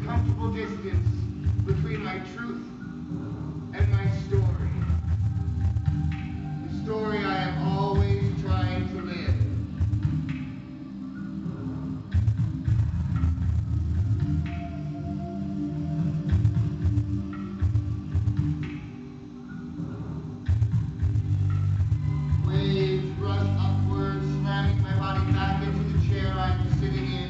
comfortable distance between my truth and my story. The story I am always trying to live. Waves rush upwards, slamming my body back into the chair I'm sitting in.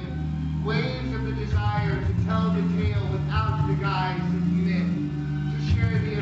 Waves of the desire to tell the tale without the guise of myth, to share the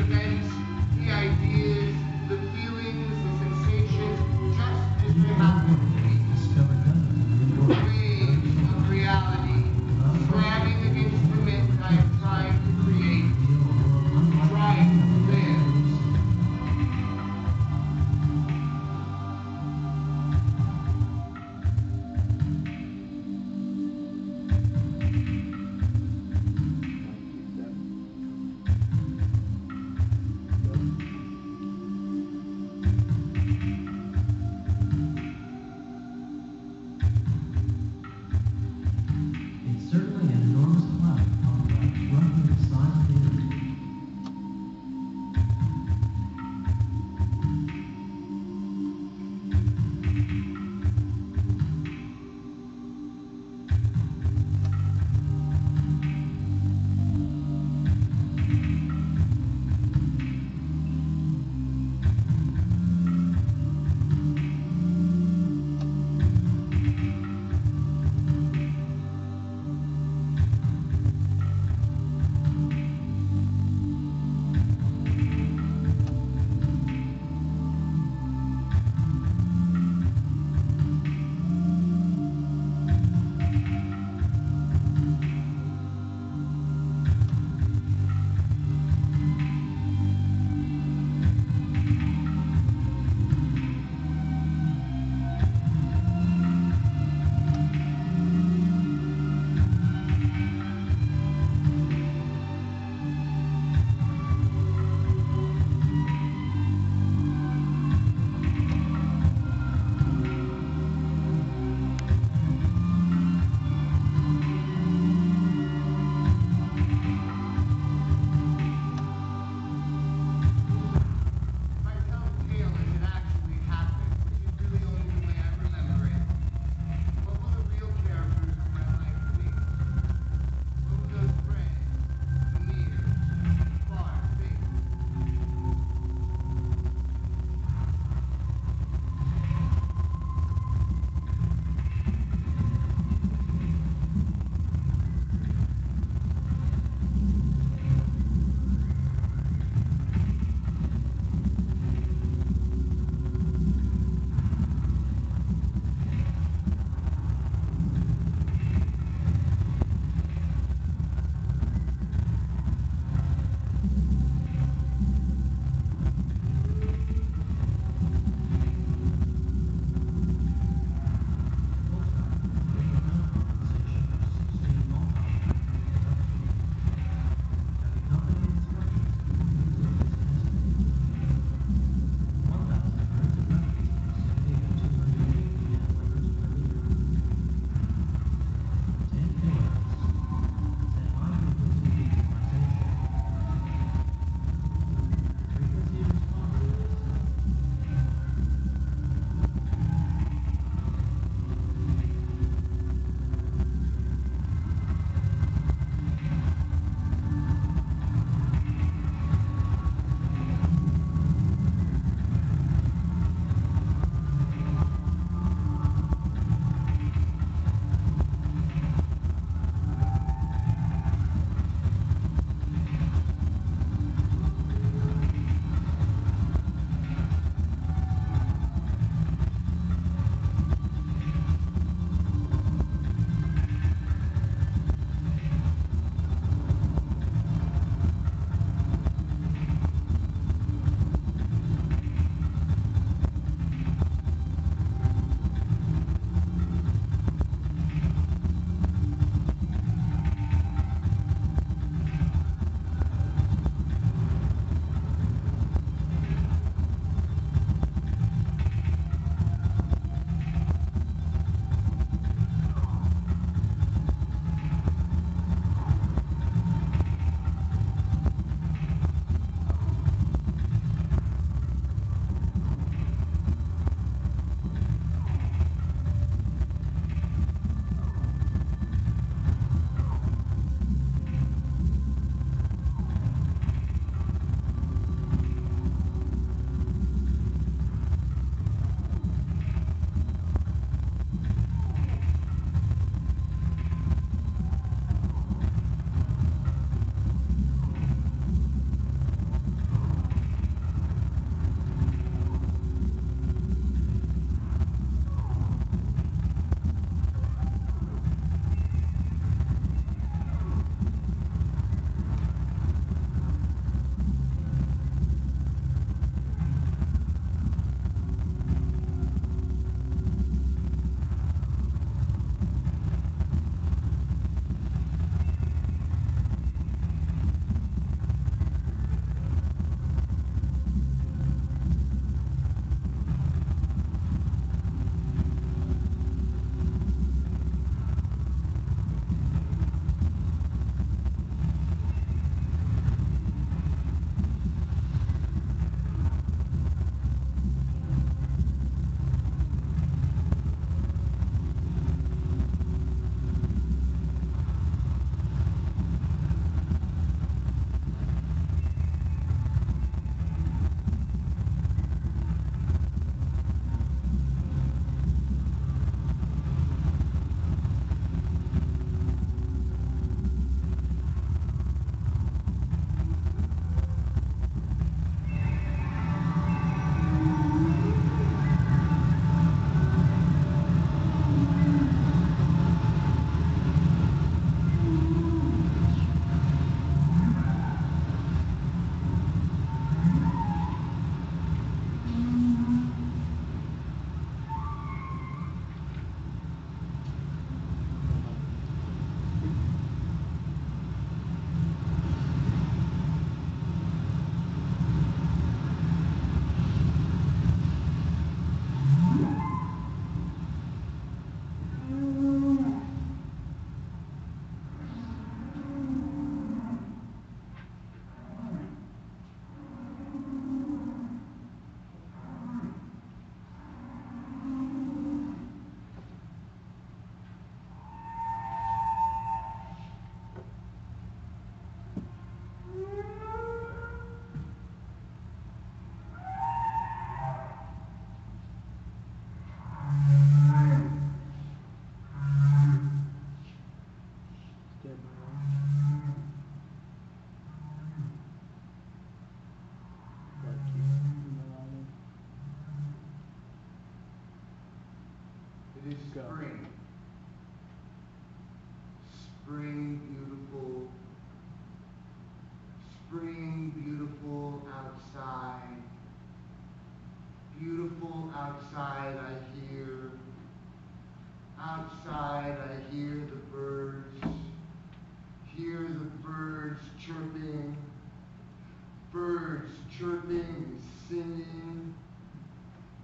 birds chirping and singing.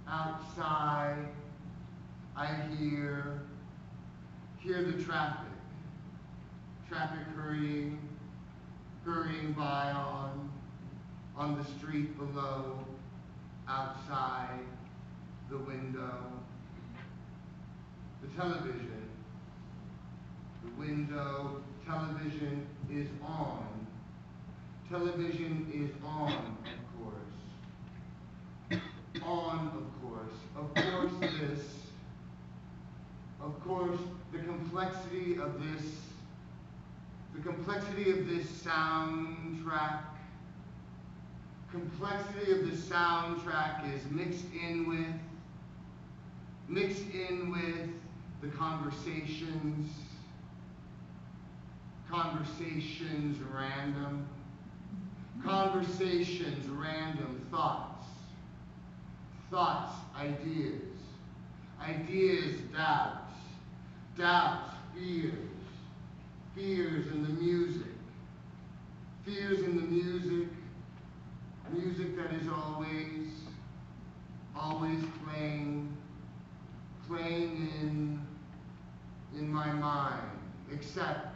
Outside, I hear the traffic hurrying by on the street below, outside the window. The television is on. Television is on, of course, the complexity of this soundtrack is mixed in with the conversations random thoughts, ideas, doubts, fears in the music, music that is always playing in my mind, except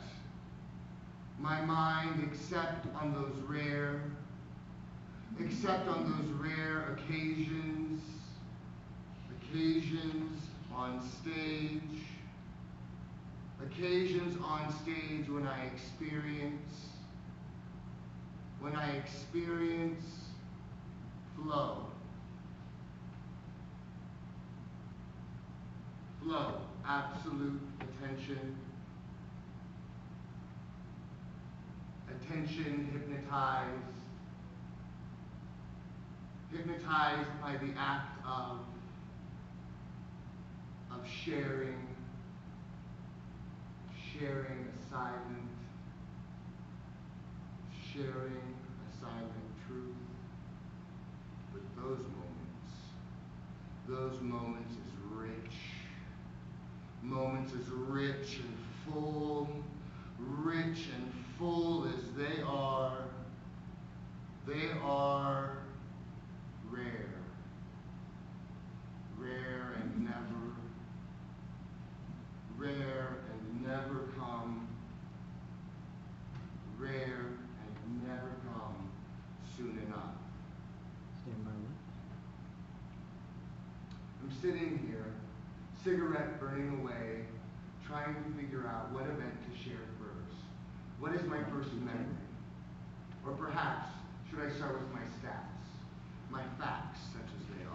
on those rare occasions on stage when I experience flow, absolute attention, hypnotized by the act of sharing a silent truth. But those moments as rich and full as they are rare and never come soon enough. Stand by one. I'm sitting here, cigarette burning away, trying to figure out what event to share first. What is my first memory? Or perhaps, should I start with my stats, my facts, such as they are?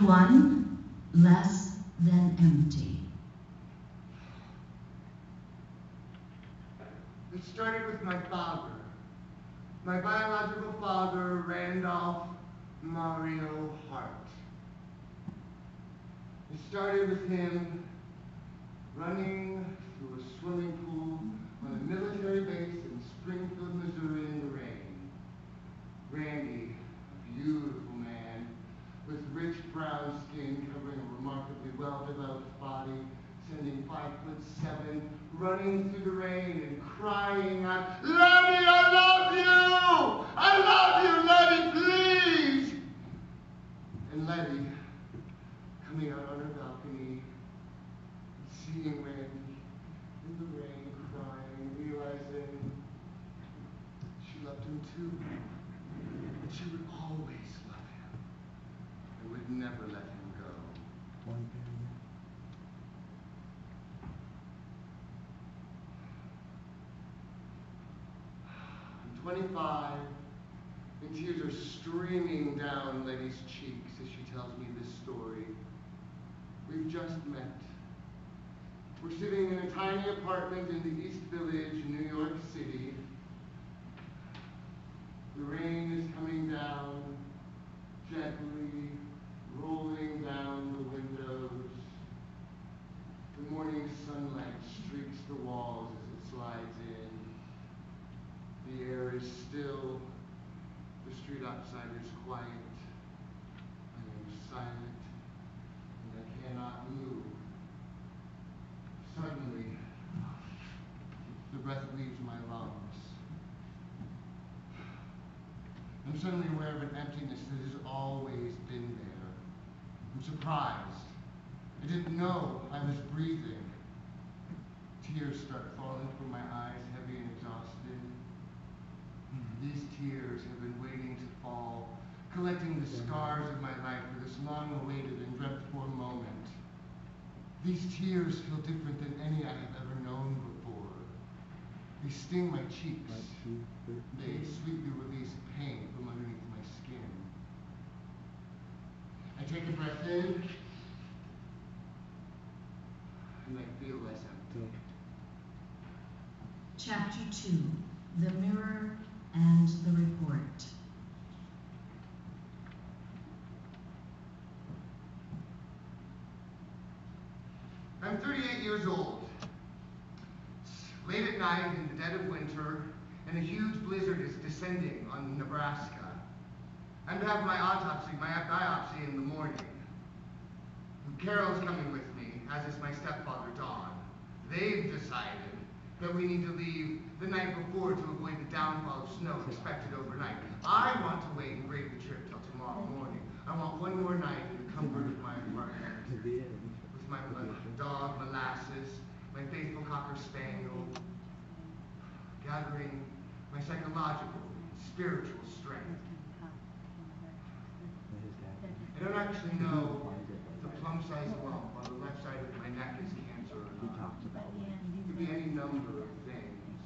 one less than empty. It started with my father. My biological father, Randolph Mario Hart. It started with him running through a swimming pool on a military base in Springfield, Missouri in the rain. Randy, a beautiful man, with rich brown skin covering a remarkably well-developed body, standing 5'7", running through the rain and crying out, "Letty, I love you! I love you, Letty, please!" And Letty, coming out on her balcony, seeing Randy in the rain crying, realizing she loved him too. And she would always love him and would never let him go. One paragraph. I'm 25, and tears are streaming down Letty's cheeks as she tells me this story. We've just met. We're sitting in a tiny apartment in the East Village, New York City. The rain is coming down, gently rolling down the windows. The morning sunlight streaks the walls as it slides in. The air is still. The street outside is quiet. I am silent, and I cannot move. Suddenly, the breath leaves my lungs. I'm suddenly aware of an emptiness that has always been there. I'm surprised. I didn't know I was breathing. Tears start falling from my eyes, heavy and exhausted. These tears have been waiting to fall, collecting the scars of my life for this long-awaited and dreadful moment. These tears feel different than any I have ever known before. They sting my cheeks. They sweetly release pain from underneath my skin. I take a breath in, and I feel less empty. Chapter 2, The Mirror and the Report. I'm 38 years old. It's late at night in the dead of winter, and a huge blizzard is descending on Nebraska. I'm to have my biopsy in the morning. Carol's coming with me, as is my stepfather, Don. They've decided that we need to leave the night before to avoid the downfall of snow expected overnight. I want to wait and brave the trip till tomorrow morning. I want one more night in the comfort of my apartment. With my dog, Molasses, my faithful Cocker Spaniel, gathering my psychological, spiritual strength. I don't actually know if the plum-sized lump on the left side of my neck is cancer or not. It could be any number of things.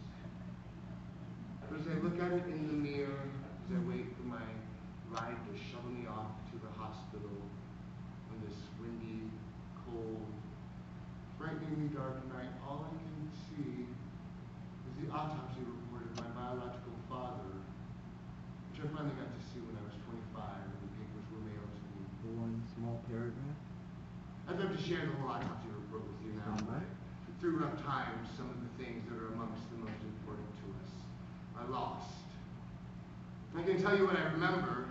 But as I look at it in the mirror, as I wait for my ride to shuttle me off to the hospital on this windy, cold, frighteningly dark night, all I can see is the autopsy report of my biological father, which I finally got to see when I was 25 and the papers were mailed to me. The one small paragraph? I'd love to share the whole autopsy report with you now, but through rough times, some of the things that are amongst the most important to us are lost. I can tell you what I remember.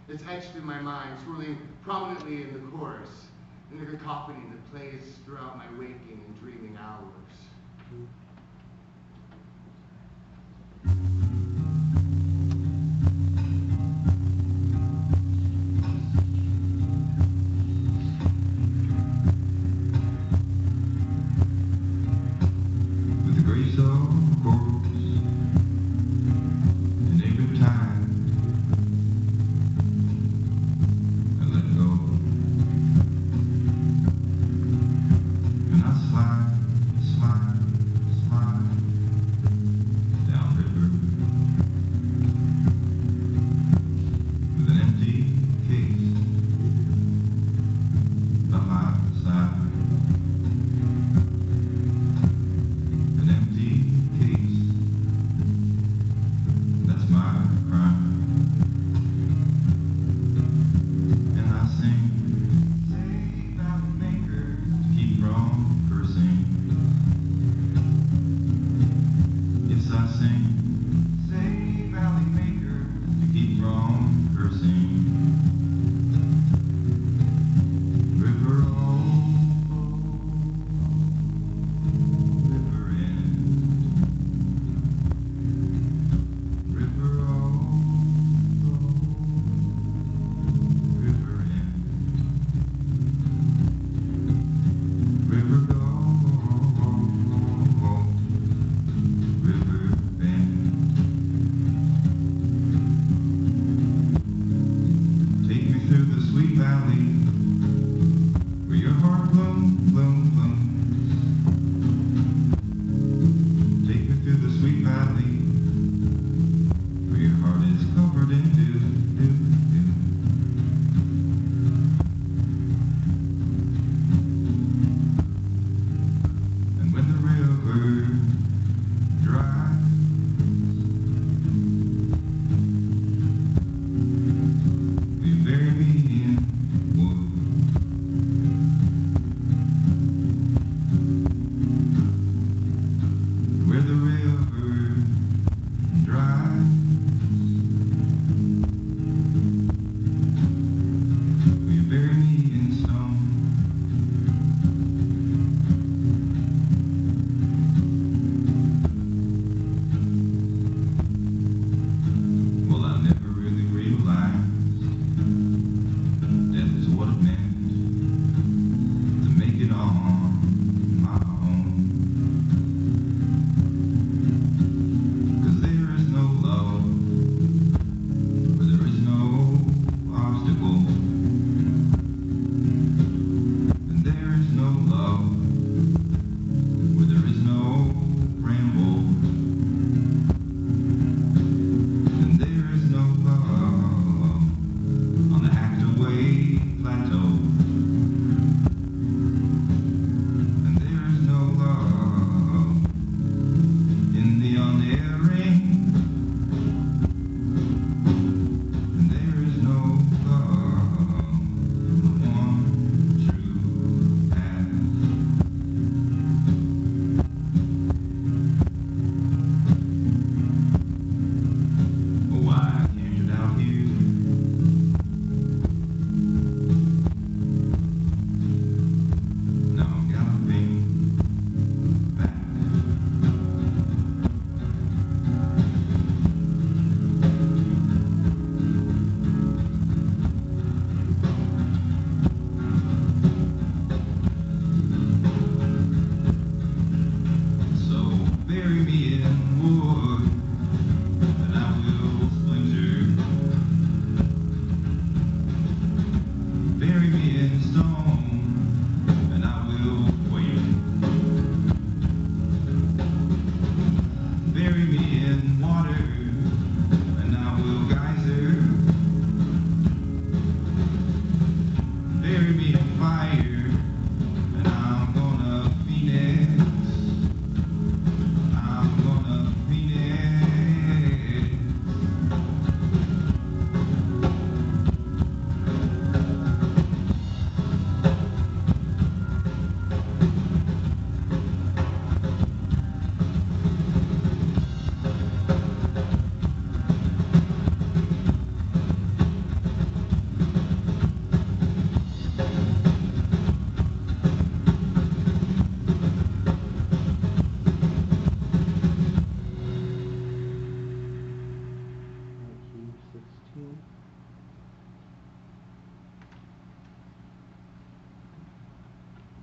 It's etched in my mind, swirling prominently in the chorus, in the cacophony that plays throughout my waking and dreaming hours. Bury me in wood, and I will splinter. Bury me in stone, and I will quake. Bury me in water, and I will geyser. Bury me in fire, and I'm gonna phoenix. I'm gonna phoenix.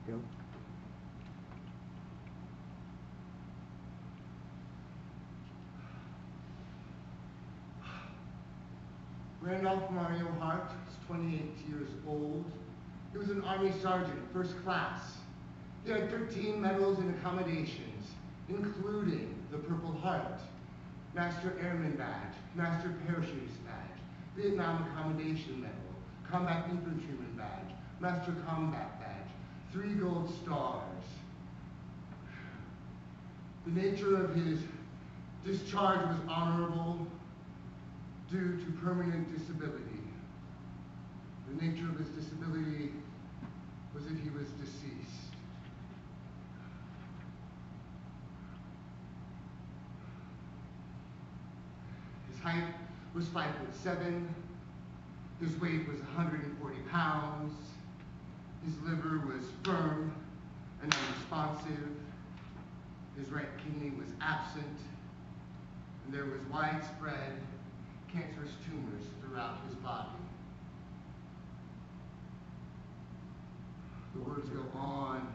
Go. Randolph Mario Hart was 28 years old. He was an Army sergeant, first class. He had 13 medals and accommodations, including the Purple Heart, Master Airman Badge, Master Parachutist Badge, Vietnam Accommodation Medal, Combat Infantryman Badge, Master Combat Badge, 3 gold stars. The nature of his discharge was honorable due to permanent disability. The nature of his disability was that he was deceased. His height was 5'7". His weight was 140 pounds. His liver was firm and unresponsive. His right kidney was absent. And there was widespread cancerous tumors throughout his body. The words go on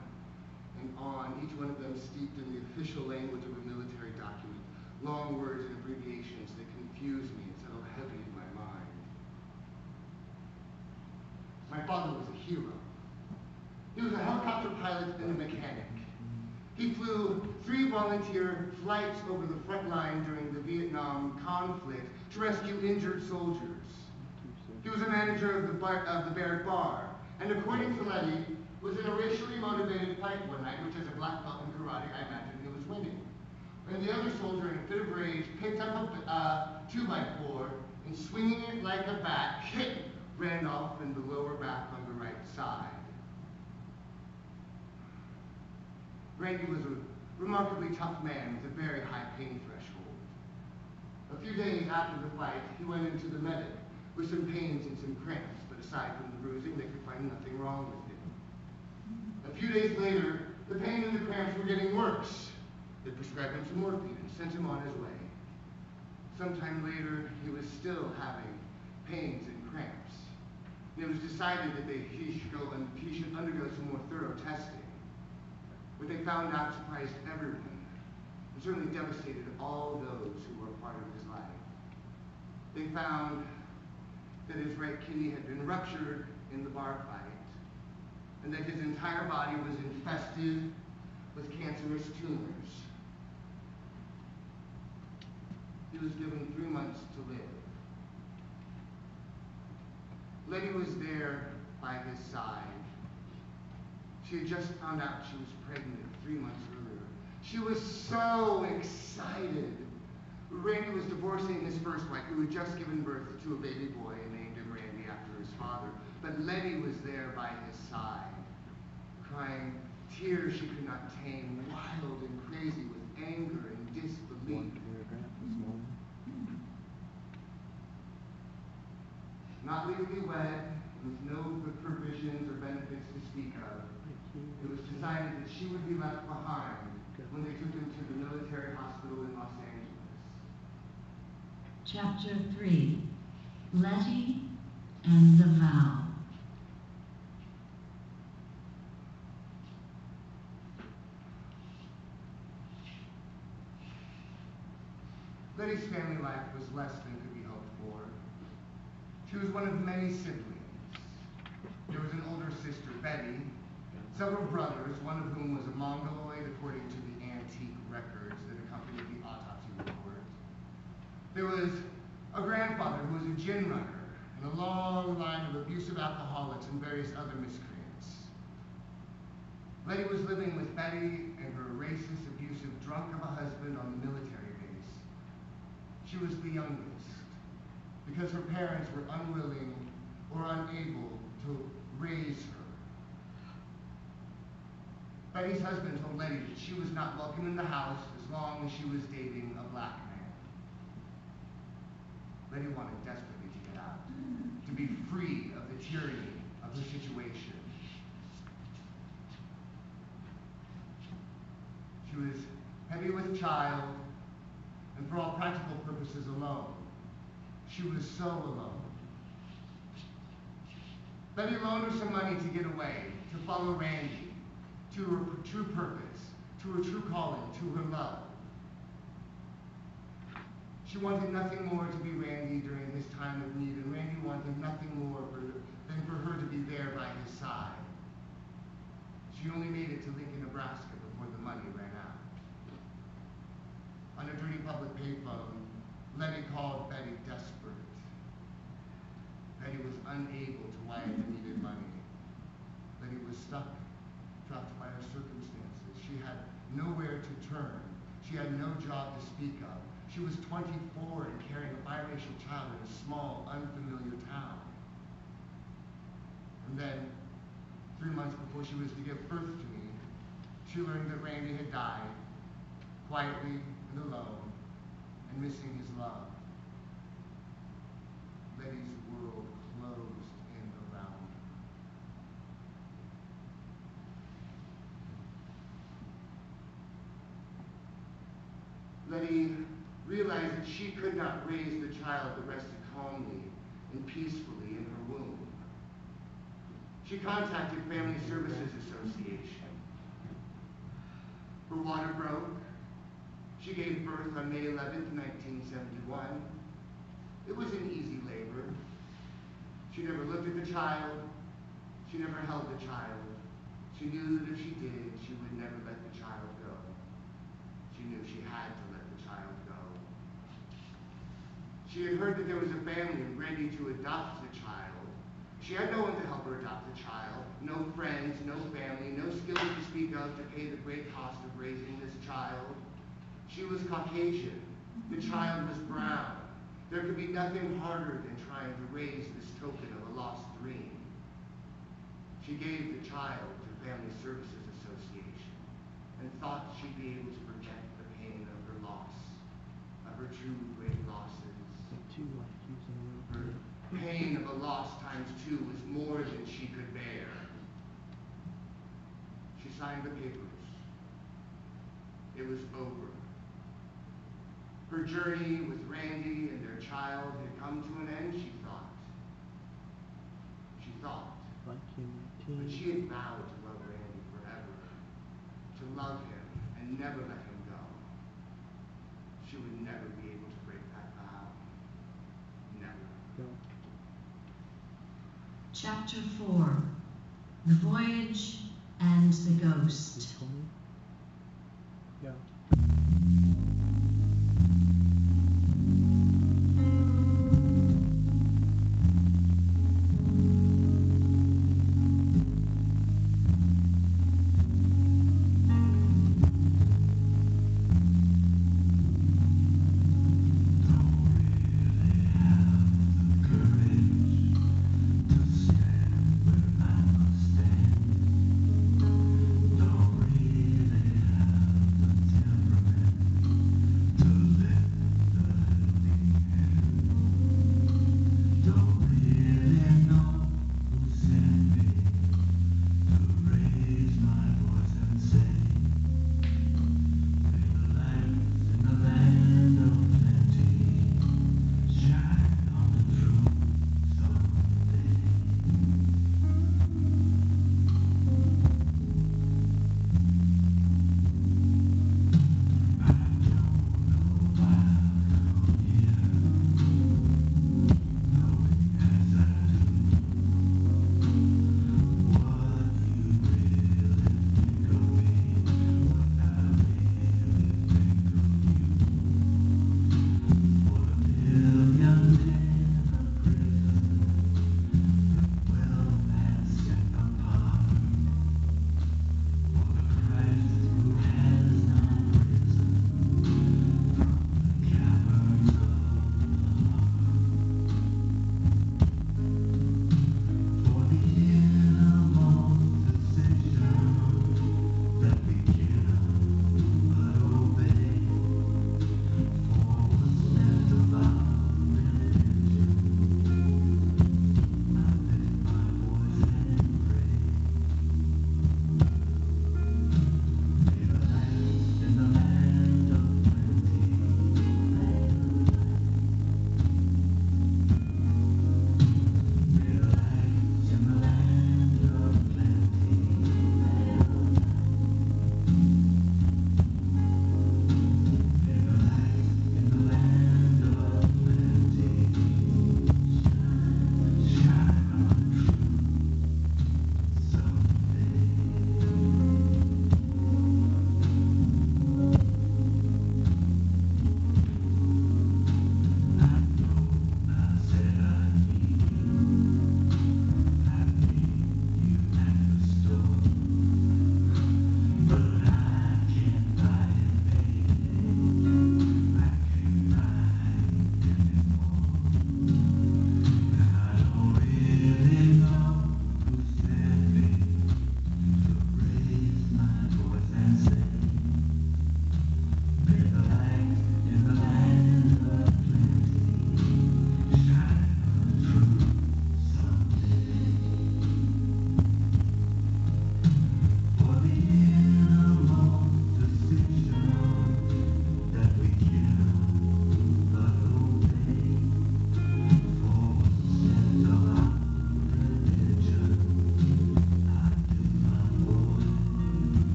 and on, each one of them steeped in the official language of a military document. Long words and abbreviations that confuse me and settle heavy in my mind. My father was a hero. He was a helicopter pilot and a mechanic. He flew 3 volunteer flights over the front line during the Vietnam conflict to rescue injured soldiers. He was a manager of the Barrett Bar, and according to Letty, was in a racially motivated fight one night, which as a black belt in karate, I imagine he was winning. And the other soldier, in a fit of rage, picked up a 2x4 and swinging it like a bat, hit Randolph in the lower back on the right side. Randy was a remarkably tough man with a very high pain threshold. A few days after the fight, he went into the medic with some pains and some cramps, but aside from the bruising, they could find nothing wrong with him. A few days later, the pain and the cramps were getting worse. They prescribed him some morphine and sent him on his way. Sometime later, he was still having pains and cramps. And it was decided that he should undergo some more thorough testing. What they found out surprised everyone, and certainly devastated all those who were a part of his life. They found that his right kidney had been ruptured in the bar fight, and that his entire body was infested with cancerous tumors. He was given 3 months to live. Letty was there by his side. She had just found out she was pregnant 3 months earlier. She was so excited. Randy was divorcing his first wife, who had just given birth to a baby boy and named him Randy after his father. But Letty was there by his side, crying tears she could not tame, wild and crazy with anger and disbelief. Not legally wed, with no provisions or benefits to speak of. It was decided that she would be left behind when they took him to the military hospital in Los Angeles. Chapter 3, Letty and the Vow. Letty's family life was less than could be hoped for. She was one of many siblings. There was an older sister, Betty, several brothers, one of whom was a mongoloid according to the antique records that accompanied the autopsy report. There was a grandfather who was a gin runner, and a long line of abusive alcoholics and various other miscreants. Letty was living with Betty and her racist, abusive drunk of a husband on the military base. She was the youngest, because her parents were unwilling or unable to raise her. Betty's husband told Letty that she was not welcome in the house as long as she was dating a black man. Letty wanted desperately to get out, to be free of the tyranny of her situation. She was heavy with child, and for all practical purposes alone. She was so alone. Betty loaned her some money to get away, to follow Randy, to her true purpose, to her true calling, to her love. She wanted nothing more to be Randy during his time of need, and Randy wanted nothing more than for her to be there by his side. She only made it to Lincoln, Nebraska before the money ran out. On a dirty public payphone, Letty called Betty desperate. Betty was unable to wire the needed money. Letty was stuck, trapped by her circumstances. She had nowhere to turn. She had no job to speak of. She was 24 and carrying a biracial child in a small, unfamiliar town. And then, 3 months before she was to give birth to me, she learned that Randy had died, quietly and alone, and missing his love. Letty's world closed in around her. Letty realized that she could not raise the child that rested calmly and peacefully in her womb. She contacted Family Services Association. Her water broke. She gave birth on May 11th, 1971. It was an easy labor. She never looked at the child. She never held the child. She knew that if she did, she would never let the child go. She knew she had to let the child go. She had heard that there was a family ready to adopt the child. She had no one to help her adopt the child, no friends, no family, no skills to speak of to pay the great cost of raising this child. She was Caucasian. The child was brown. There could be nothing harder than trying to raise this token of a lost dream. She gave the child to Family Services Association and thought she'd be able to forget the pain of her loss, of her two great losses. Her pain of a loss times 2 was more than she could bear. She signed the papers. It was over. Her journey with Randy and their child had come to an end, she thought. She thought. But she had vowed to love Randy forever, to love him and never let him go. She would never be able to break that vow. Never. Chapter 4, The Voyage and the Ghost. Yeah. Don't really have the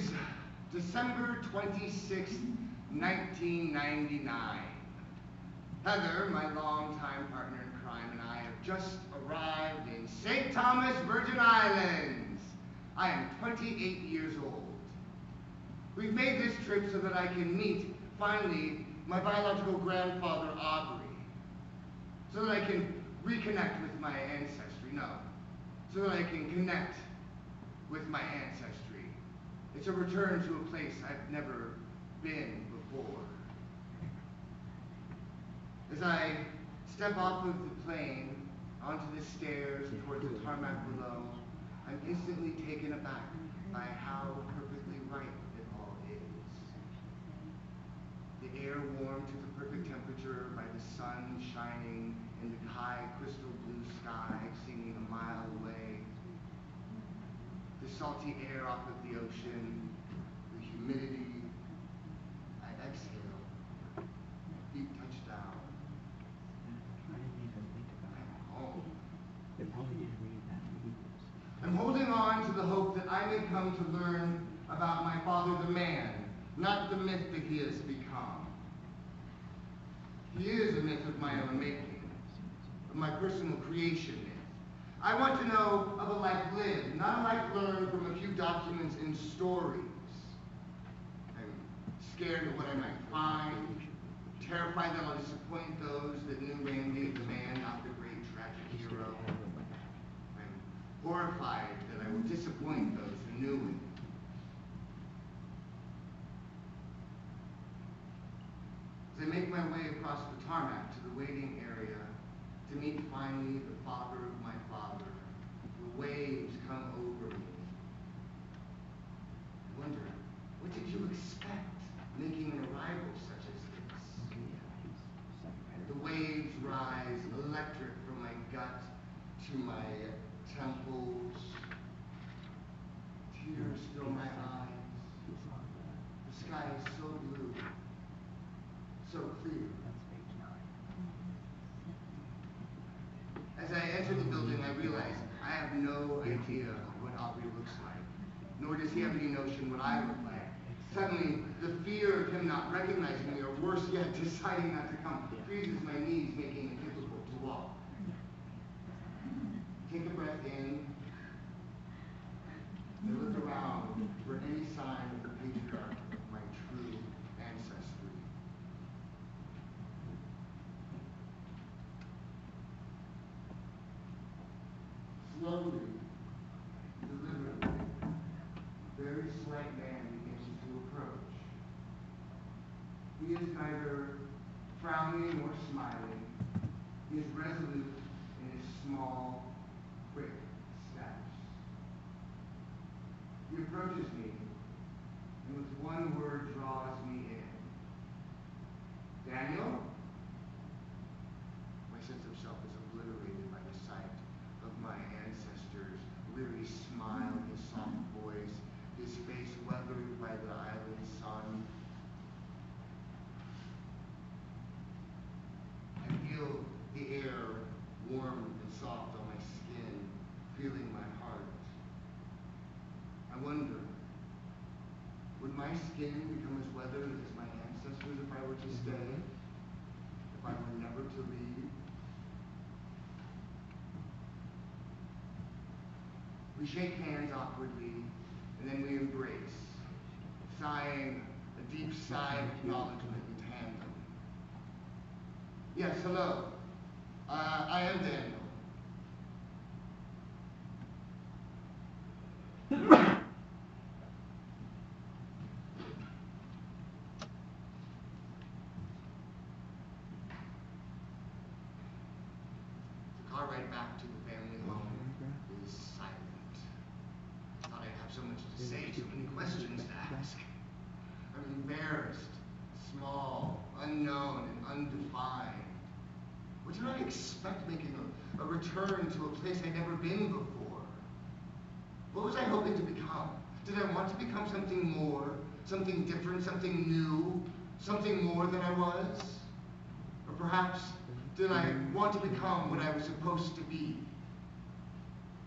is December 26th, 1999. Heather, my longtime partner in crime, and I have just arrived in St. Thomas, Virgin Islands. I am 28 years old. We've made this trip so that I can meet, finally, my biological grandfather, Aubrey. So that I can reconnect with my ancestry. No. So that I can connect with my ancestry. It's a return to a place I've never been before. As I step off of the plane onto the stairs towards the tarmac below, I'm instantly taken aback by how perfectly right it all is. The air warmed to the perfect temperature by the sun shining in the high crystal blue sky exceeding a mile away. The salty air off of the ocean, the humidity. I exhale, feet touch down. I'm holding on to the hope that I may come to learn about my father the man, not the myth that he has become. He is a myth of my own making, of my personal creation myth. I want to know of a life lived, not a life learned from a few documents and stories. I'm scared of what I might find, terrified that I'll disappoint those that knew Randy the man, not the great tragic hero. I'm horrified that I will disappoint those who knew him. As I make my way across the tarmac to the waiting area to meet finally the father of my father, the waves come over me. I wonder, what did you expect making an arrival such as this? The waves rise electric from my gut to my temples. Tears fill my eyes. The sky is so blue, so clear. As I enter the building, I realize I have no idea what Aubrey looks like, nor does he have any notion what I look like. Suddenly, the fear of him not recognizing me, or worse yet, deciding not to come, freezes my knees, making it difficult to walk. Take a breath in, and look around for any sign of the patriarch of my true ancestry. Slowly, deliberately, a very slight man begins to approach. He is neither frowning nor smiling. He is resolute in his small, quick steps. He approaches me, and with one word draws me in. Daniel? My sense of self is obliterated by the sight of my ancestors' weary smile, his soft voice, his face weathered by the island sun. I feel the air warm and soft on my skin, feeling my heart. I wonder, would my skin become as weathered as my ancestors if I were to stay? If I were never to leave? We shake hands awkwardly, and then we embrace, sighing a deep sigh of acknowledgement in tandem. Yes, hello. I am Daniel. The car ride back to the family home is silent. I thought I'd have so much to say, so many questions to ask. I'm embarrassed, small, unknown, and undefined. What did I expect making a return to a place I'd never been before? What was I hoping to become? Did I want to become something more, something different, something new, something more than I was? Or perhaps, did I want to become what I was supposed to be?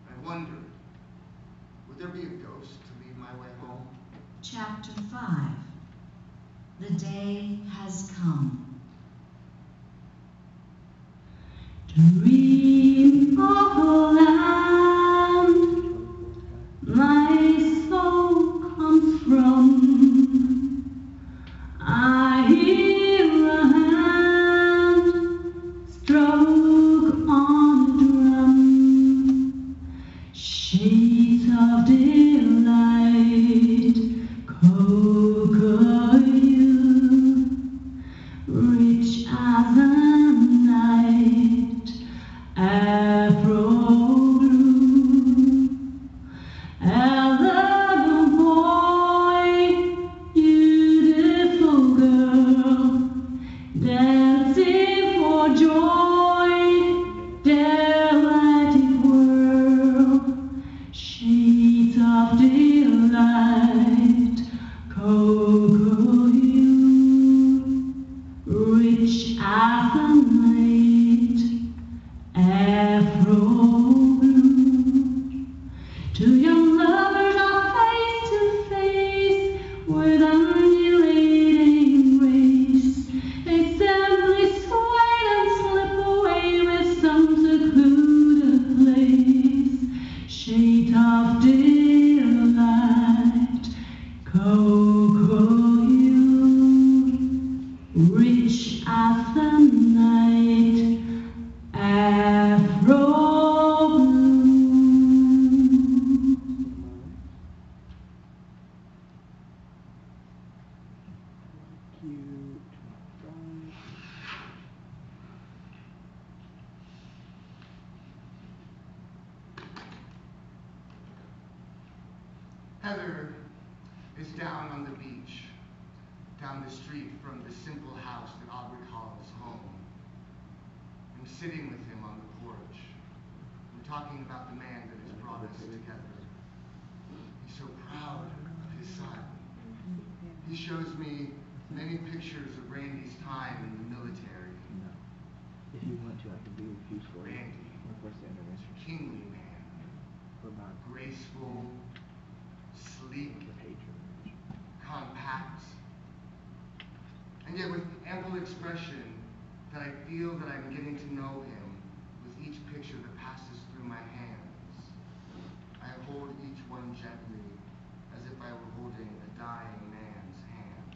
I wondered, would there be a ghost to lead my way home? Chapter 5. The day has come. Dream of a land my soul comes from. I hear a hand stroke on the drum. Shades of delight, cocoa hue, rich as a night, afro blue. Elegant boy, beautiful girl, dancing for joy, delighted world. Shades of delight, cocoa hue, rich as the night, afro blue. Two young lovers are face to face with undulating grace. They simply sway and slip away with some secluded place. Shades of delight, cocoa hue, rich as the night, afro blue. Cute. Heather is down on the beach, down the street from the simple house that Aubrey calls home. I'm sitting with him on the porch. We're talking about the man that has brought us together. He's so proud of his son. He shows me many pictures of Randy's time in the military. No. If you want to, I can be useful. Randy, Request the intervention. kingly man, Or about graceful, sleek, the page. compact, and yet with ample expression that I feel that I'm getting to know him with each picture that passes through my hands. I hold each one gently as if I were holding a dying man's hand.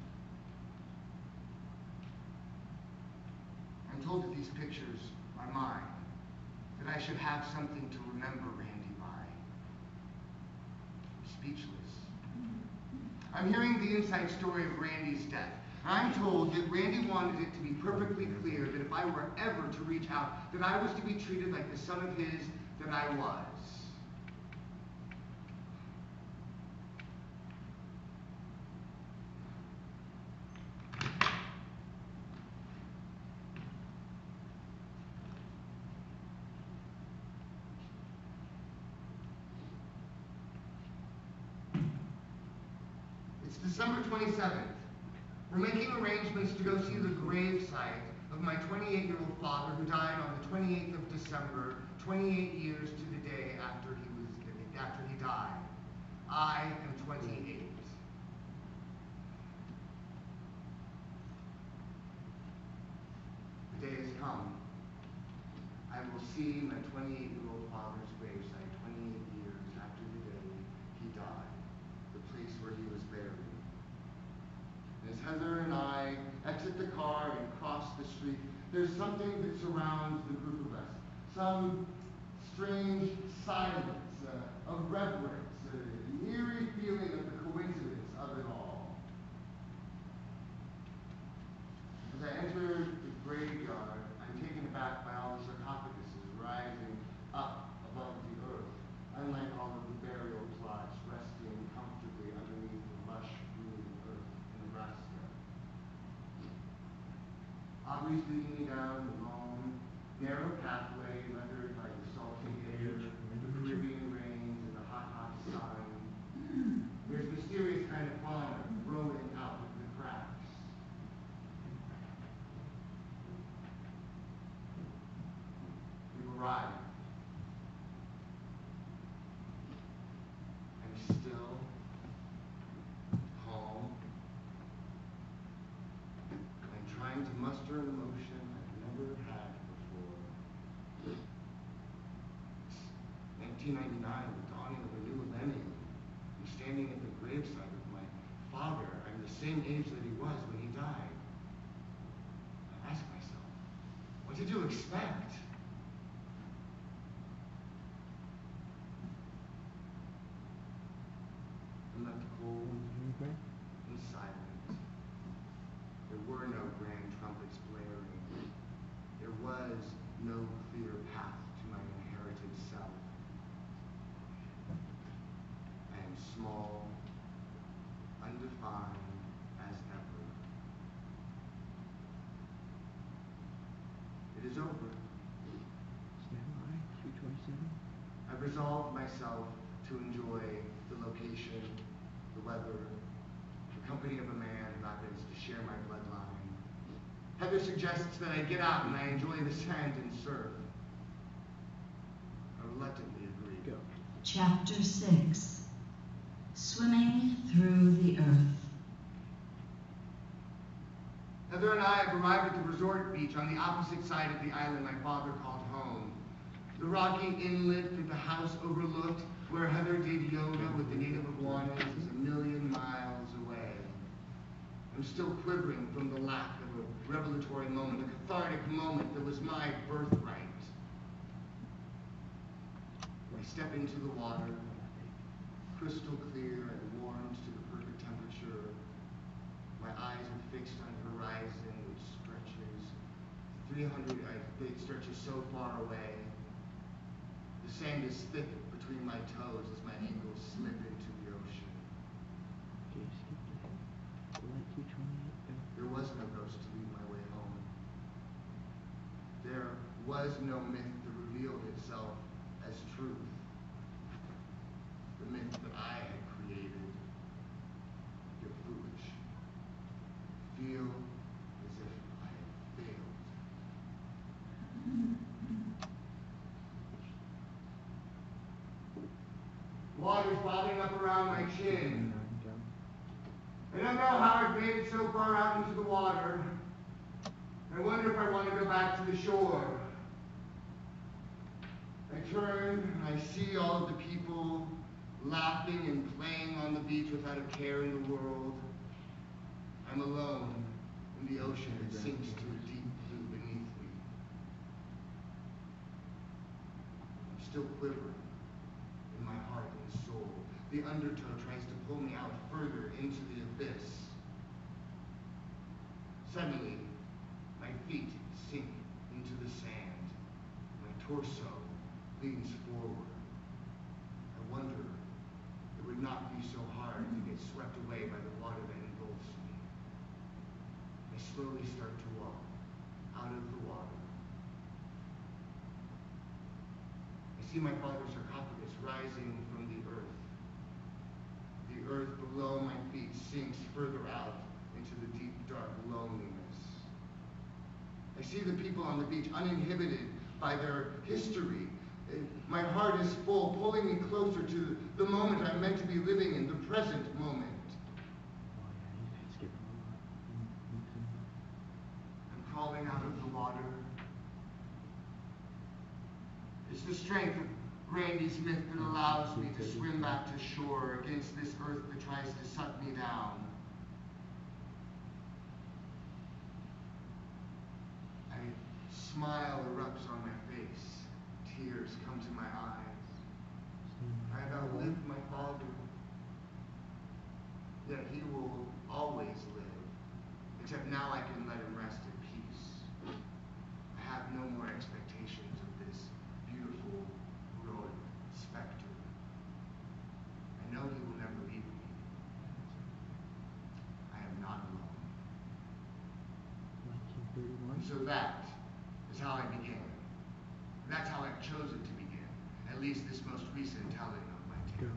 I'm told that these pictures are mine, that I should have something to remember Randy by. I'm speechless. I'm hearing the inside story of Randy's death. And I'm told that Randy wanted it to be perfectly clear that if I were ever to reach out, that I was to be treated like the son of his that I was. It's December 27th. We're making arrangements to go see the gravesite of my 28-year-old father who died on the 28th of December, 28 years to the day after he died. I am 28. The day has come. I will see my 28-year-old father's gravesite 28 years after the day he died, the place where he was buried. As Heather and I exit the car and cross the street, there's something that surrounds the group of us. Some strange silence, of reverence, an eerie feeling of the coincidence of it all. As I enter the graveyard, I'm taken aback by all the sarcophaguses rising up above the earth, unlike all of the burial plots resting comfortably underneath the lush green earth in Nebraska. Aubrey's leading me down the long, narrow pathway lettered by the salty air, the Caribbean rains, and the hot, hot sun. There's a mysterious kind of fauna growing out of the cracks. We've arrived. I'm still home. laughter and emotion I've never had before. 1999, the dawning of a new millennium. I'm standing at the graveside of my father. I'm the same age that he was when he died. I ask myself, what did you expect? I'm left cold and silent. There were no grand trumpets blaring. There was no clear path to my inherited self. I am small, undefined as ever. It is over. Stand by, 327. I've resolved myself to enjoy the location, the weather, the company of a man who happens to share my bloodline. Heather suggests that I get out and I enjoy the sand and surf. I reluctantly agree. Go. Chapter 6. Swimming Through the Earth. Heather and I have arrived at the resort beach on the opposite side of the island my father called home. The rocky inlet that the house overlooked, where Heather did yoga with the native iguanas, is a million miles away. I'm still quivering from the lack of a revelatory moment, a cathartic moment that was my birthright. I step into the water, crystal clear and warmed to the perfect temperature. My eyes are fixed on the horizon, which stretches 300, it stretches so far away. The sand is thick between my toes as my ankles slip into the ocean. Okay, skip ahead. Light 228, go. There was no ghost to lead my way home. There was no myth that revealed itself as truth. The myth that I had created. Yet foolish. Feel as if I had failed. Water's bobbing up around my chin. 29, go. I don't know how I've made it so far out into the water. I wonder if I want to go back to the shore. I turn and I see all of the people laughing and playing on the beach without a care in the world. I'm alone in the ocean that sinks to a deep blue beneath me. I'm still quivering in my heart and soul. The undertow tries to pull me out further into the abyss. Suddenly, my feet sink into the sand. My torso leans forward. I wonder it would not be so hard to get swept away by the water that engulfs me. I slowly start to walk out of the water. I see my father's sarcophagus rising from the earth. The earth below my feet sinks further out into the deep, dark loneliness. I see the people on the beach uninhibited by their history. My heart is full, pulling me closer to the moment I'm meant to be living in, the present moment. Oh yeah, he's skipping a lot. I'm crawling out of the water. It's the strength of Randy's myth that allows me to swim back to shore against this earth that tries to suck me down. A smile erupts on my face. Tears come to my eyes. I have outlived my father. Yet he will always live. Except now I can let him rest in peace. I have no more expectations of this beautiful, heroic specter. I know he will never leave me. I am not alone. 1931. And so that is how I began. That's how I've chosen to begin. At least this most recent telling of my Go. tale.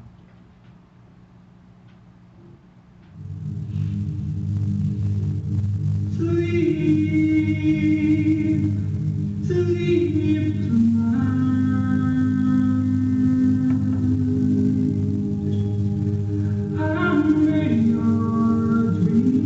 Sleep tonight. I'm in your dreams.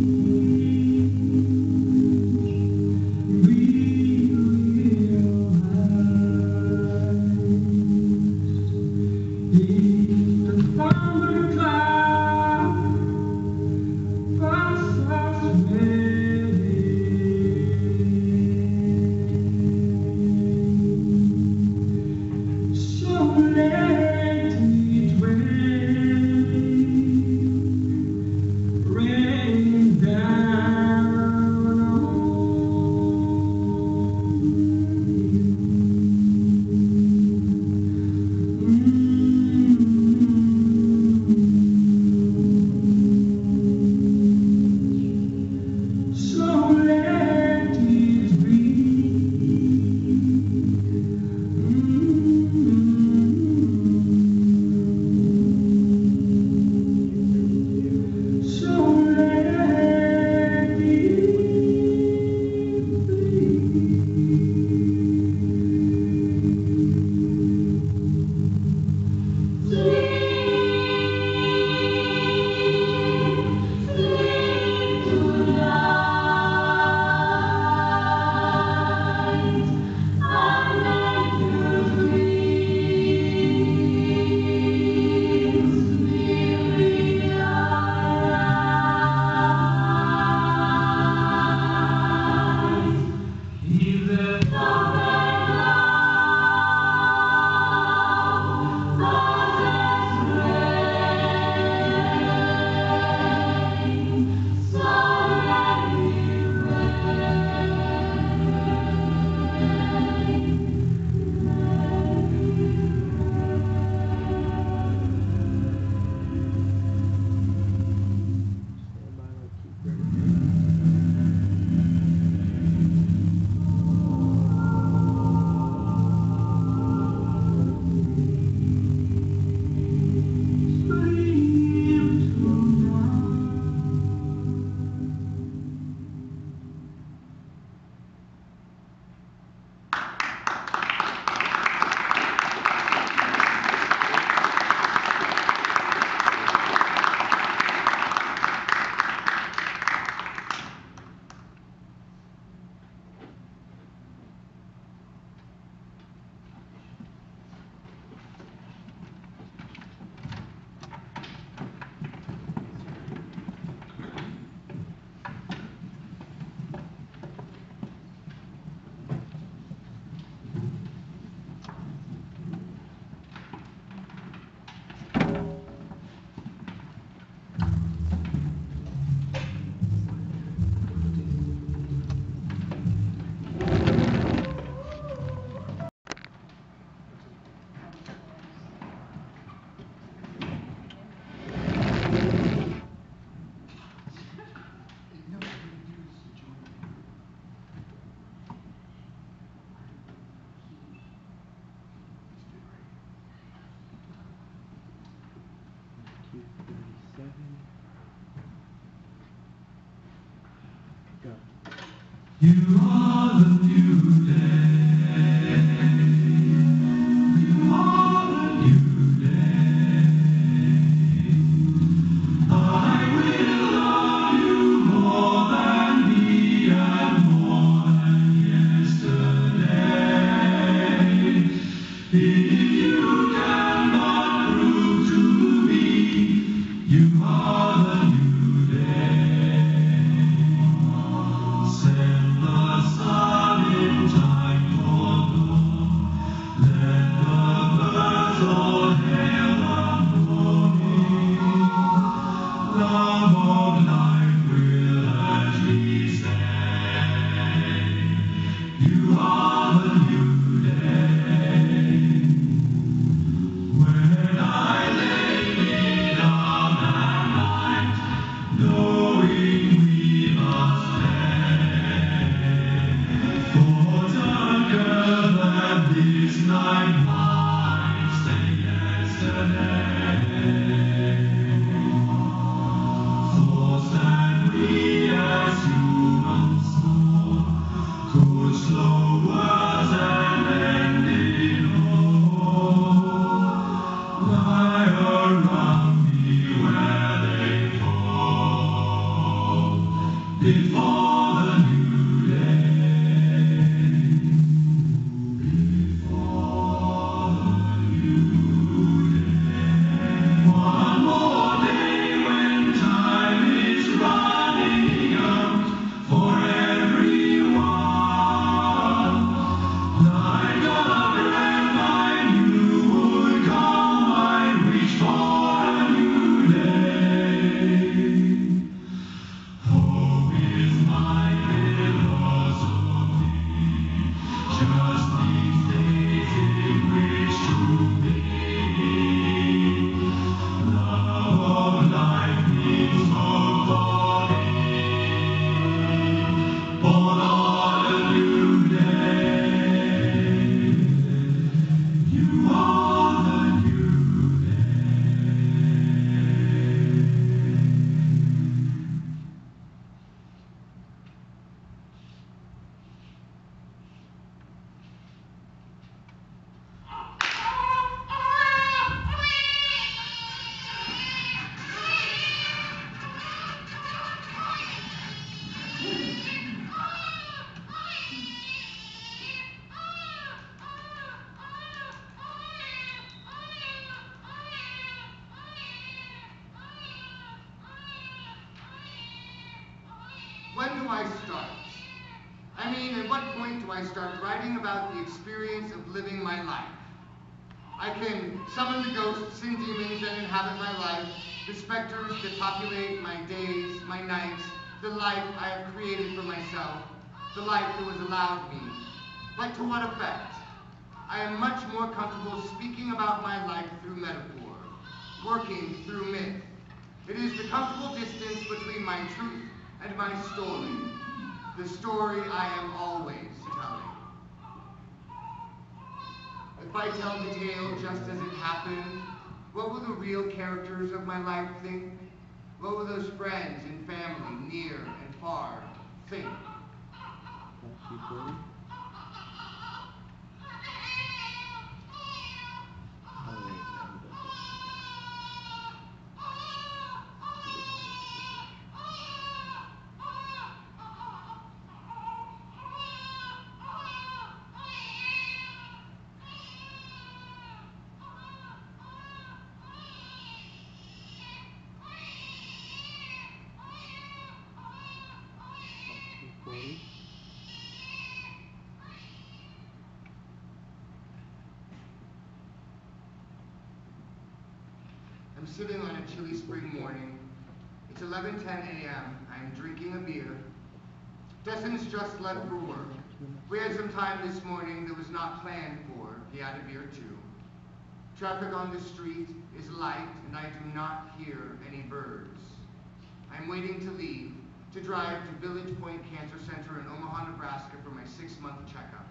Go. You are the new day. You are the new day. I will love you more than me and more than yesterday. If you cannot prove to me you are the new day, send the sun in time for dawn. Let the birds all hail the morning. Love of life will urge me say, you are the new day. When I lay me down at night, knowing we must end, for darker than this night might stay yesterday. For stand we as humans small, could slow words and end in all, lie around me where they fall, before the new day, before the new day. One more day when time is running out for everyone. Like a breath I knew would come, I reach for a new day. Hope is my philosophy, just these days in which to be. Love of life means hope for me, born on a new day. You are the new day. When do I start? I mean, at what point do I start writing about the experience of living my life? I can summon the ghosts and demons that inhabit my life, the specters that populate my days, my nights, the life I have created for myself, the life that was allowed me. But to what effect? I am much more comfortable speaking about my life through metaphor, working through myth. It is the comfortable distance between my truth and my story, the story I am always telling. If I tell the tale just as it happened, what will the real characters of my life think? What will those friends and family, near and far, think? That's recording. Oh, wait, no, that's recording. I'm sitting on a chilly spring morning. It's 11:10 a.m. I'm drinking a beer. Dustin's just left for work. We had some time this morning that was not planned for. He had a beer too. Traffic on the street is light and I do not hear any birds. I'm waiting to leave to drive to Village Point Cancer Center in Omaha, Nebraska for my 6-month checkup.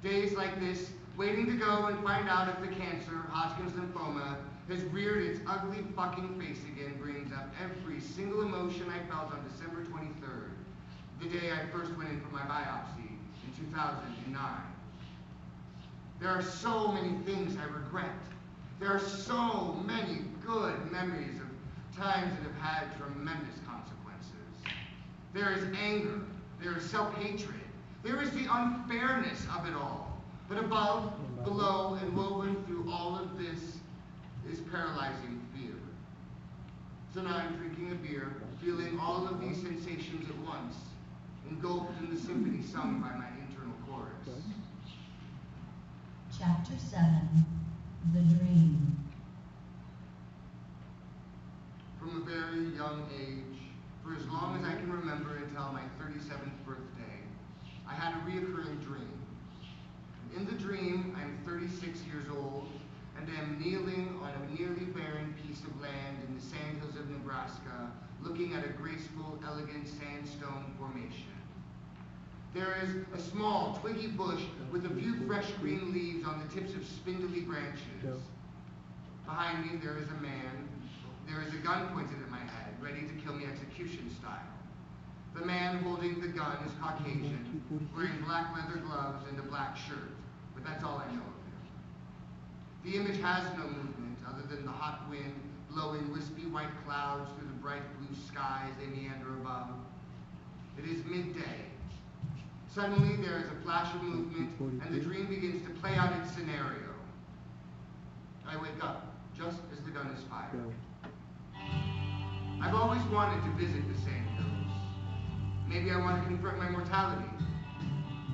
Days like this, waiting to go and find out if the cancer, Hodgkin's lymphoma, has reared its ugly fucking face again, brings up every single emotion I felt on December 23rd, the day I first went in for my biopsy in 2009. There are so many things I regret. There are so many good memories of times that have had tremendous consequences. There is anger, there is self-hatred, there is the unfairness of it all. But above, below, and woven through all of this is paralyzing fear. So now I'm drinking a beer, feeling all of these sensations at once, engulfed in the symphony sung by my internal chorus. Chapter 7, The Dream. From a very young age, for as long as I can remember until my 37th birthday, I had a reoccurring dream. In the dream, I am 36 years old and am kneeling on a nearly barren piece of land in the sandhills of Nebraska, looking at a graceful, elegant sandstone formation. There is a small, twiggy bush with a few fresh green leaves on the tips of spindly branches. Behind me, there is a man. There is a gun pointed at my head, ready to kill me execution style. The man holding the gun is Caucasian, wearing black leather gloves and a black shirt, but that's all I know of him. The image has no movement other than the hot wind blowing wispy white clouds through the bright blue sky as they meander above. It is midday. Suddenly there is a flash of movement and the dream begins to play out its scenario. I wake up just as the gun is fired. I've always wanted to visit the sandhills. Maybe I want to confront my mortality.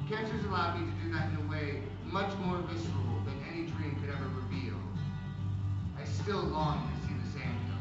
Cancer's allowed me to do that in a way much more visceral than any dream could ever reveal. I still long to see the sandhills.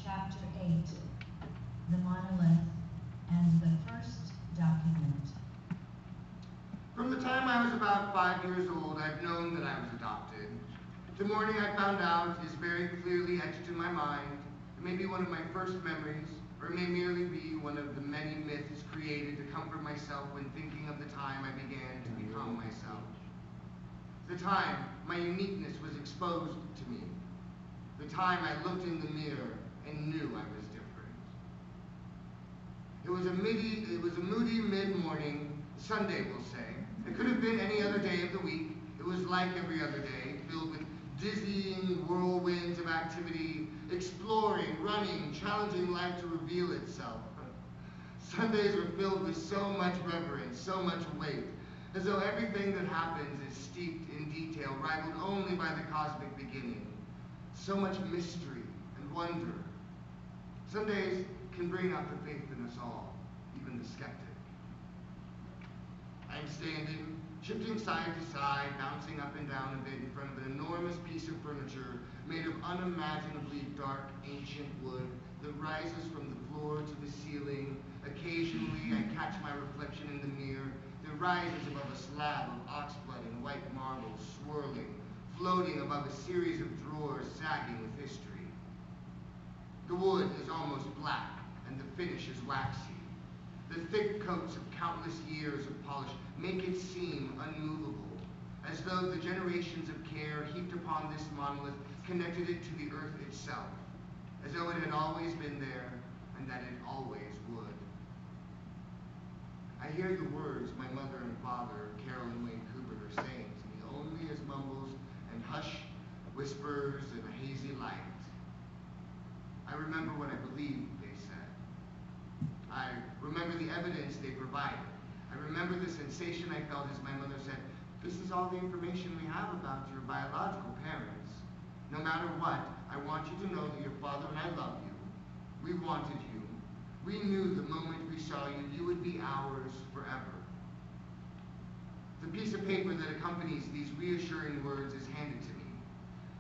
Chapter 8, The Monolith and the First Document. From the time I was about 5 years old, I've known that I was adopted. The morning I found out is very clearly etched in my mind. It may be one of my first memories, or it may merely be one of the many myths created to comfort myself when thinking of the time I began to become myself. The time my uniqueness was exposed to me. The time I looked in the mirror and knew I was different. It was a moody mid-morning, Sunday we'll say. It could have been any other day of the week. It was like every other day, filled with dizzying whirlwinds of activity, exploring, running, challenging life to reveal itself. Sundays were filled with so much reverence, so much weight, as though everything that happens is steeped in detail, rivaled only by the cosmic beginning. So much mystery and wonder. Sundays can bring out the faith in us all, even the skeptic. I'm standing, shifting side to side, bouncing up and down a bit in front of an enormous piece of furniture made of unimaginably dark, ancient wood that rises from the floor to the ceiling. Occasionally, I catch my reflection in the mirror that rises above a slab of oxblood and white marble, swirling, floating above a series of drawers sagging with history. The wood is almost black, and the finish is waxy. The thick coats of countless years of polish make it seem unmovable, as though the generations of care heaped upon this monolith connected it to the earth itself, as though it had always been there and that it always would. I hear the words my mother and father, Carol and Wayne Kubert, are saying to me only as mumbles and hushed whispers in a hazy light. I remember what I believed they said. I remember the evidence they provided. I remember the sensation I felt as my mother said, "This is all the information we have about your biological parents. No matter what, I want you to know that your father and I love you. We wanted you. We knew the moment we saw you, you would be ours forever." The piece of paper that accompanies these reassuring words is handed to me.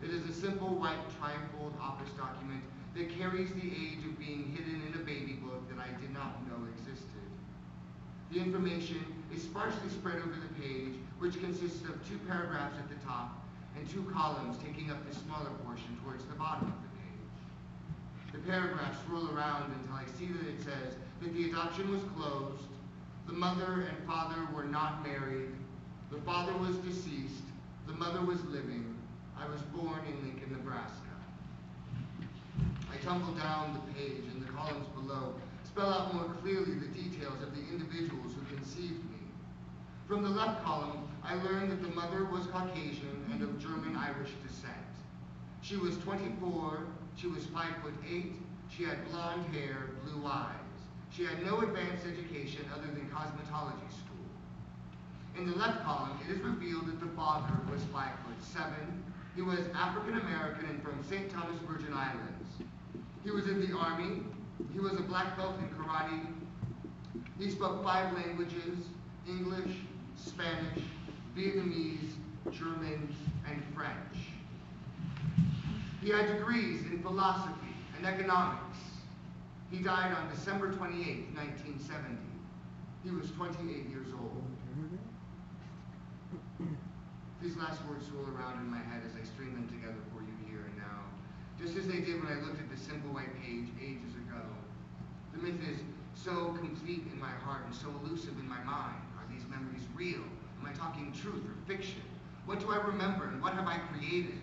It is a simple white trifold office document that carries the age of being hidden in a baby book that I did not know existed. The information is sparsely spread over the page, which consists of 2 paragraphs at the top and 2 columns taking up the smaller portion towards the bottom of the page. The paragraphs roll around until I see that it says that the adoption was closed, the mother and father were not married, the father was deceased, the mother was living, I was born in Lincoln, Nebraska. I tumble down the page, and the columns below spell out more clearly the details of the individuals who conceived me. From the left column, I learned that the mother was Caucasian and of German-Irish descent. She was 24, she was 5'8", she had blonde hair, blue eyes. She had no advanced education other than cosmetology school. In the left column, it is revealed that the father was 5'7". He was African-American and from St. Thomas, Virgin Islands. He was in the Army. He was a black belt in karate. He spoke 5 languages: English, Spanish, Vietnamese, German, and French. He had degrees in philosophy and economics. He died on December 28, 1970. He was 28 years old. These last words swirl around in my head as I string them together for you here and now, just as they did when I looked at the simple white page ages ago. The myth is so complete in my heart and so elusive in my mind. Are these memories real? Am I talking truth or fiction? What do I remember and what have I created?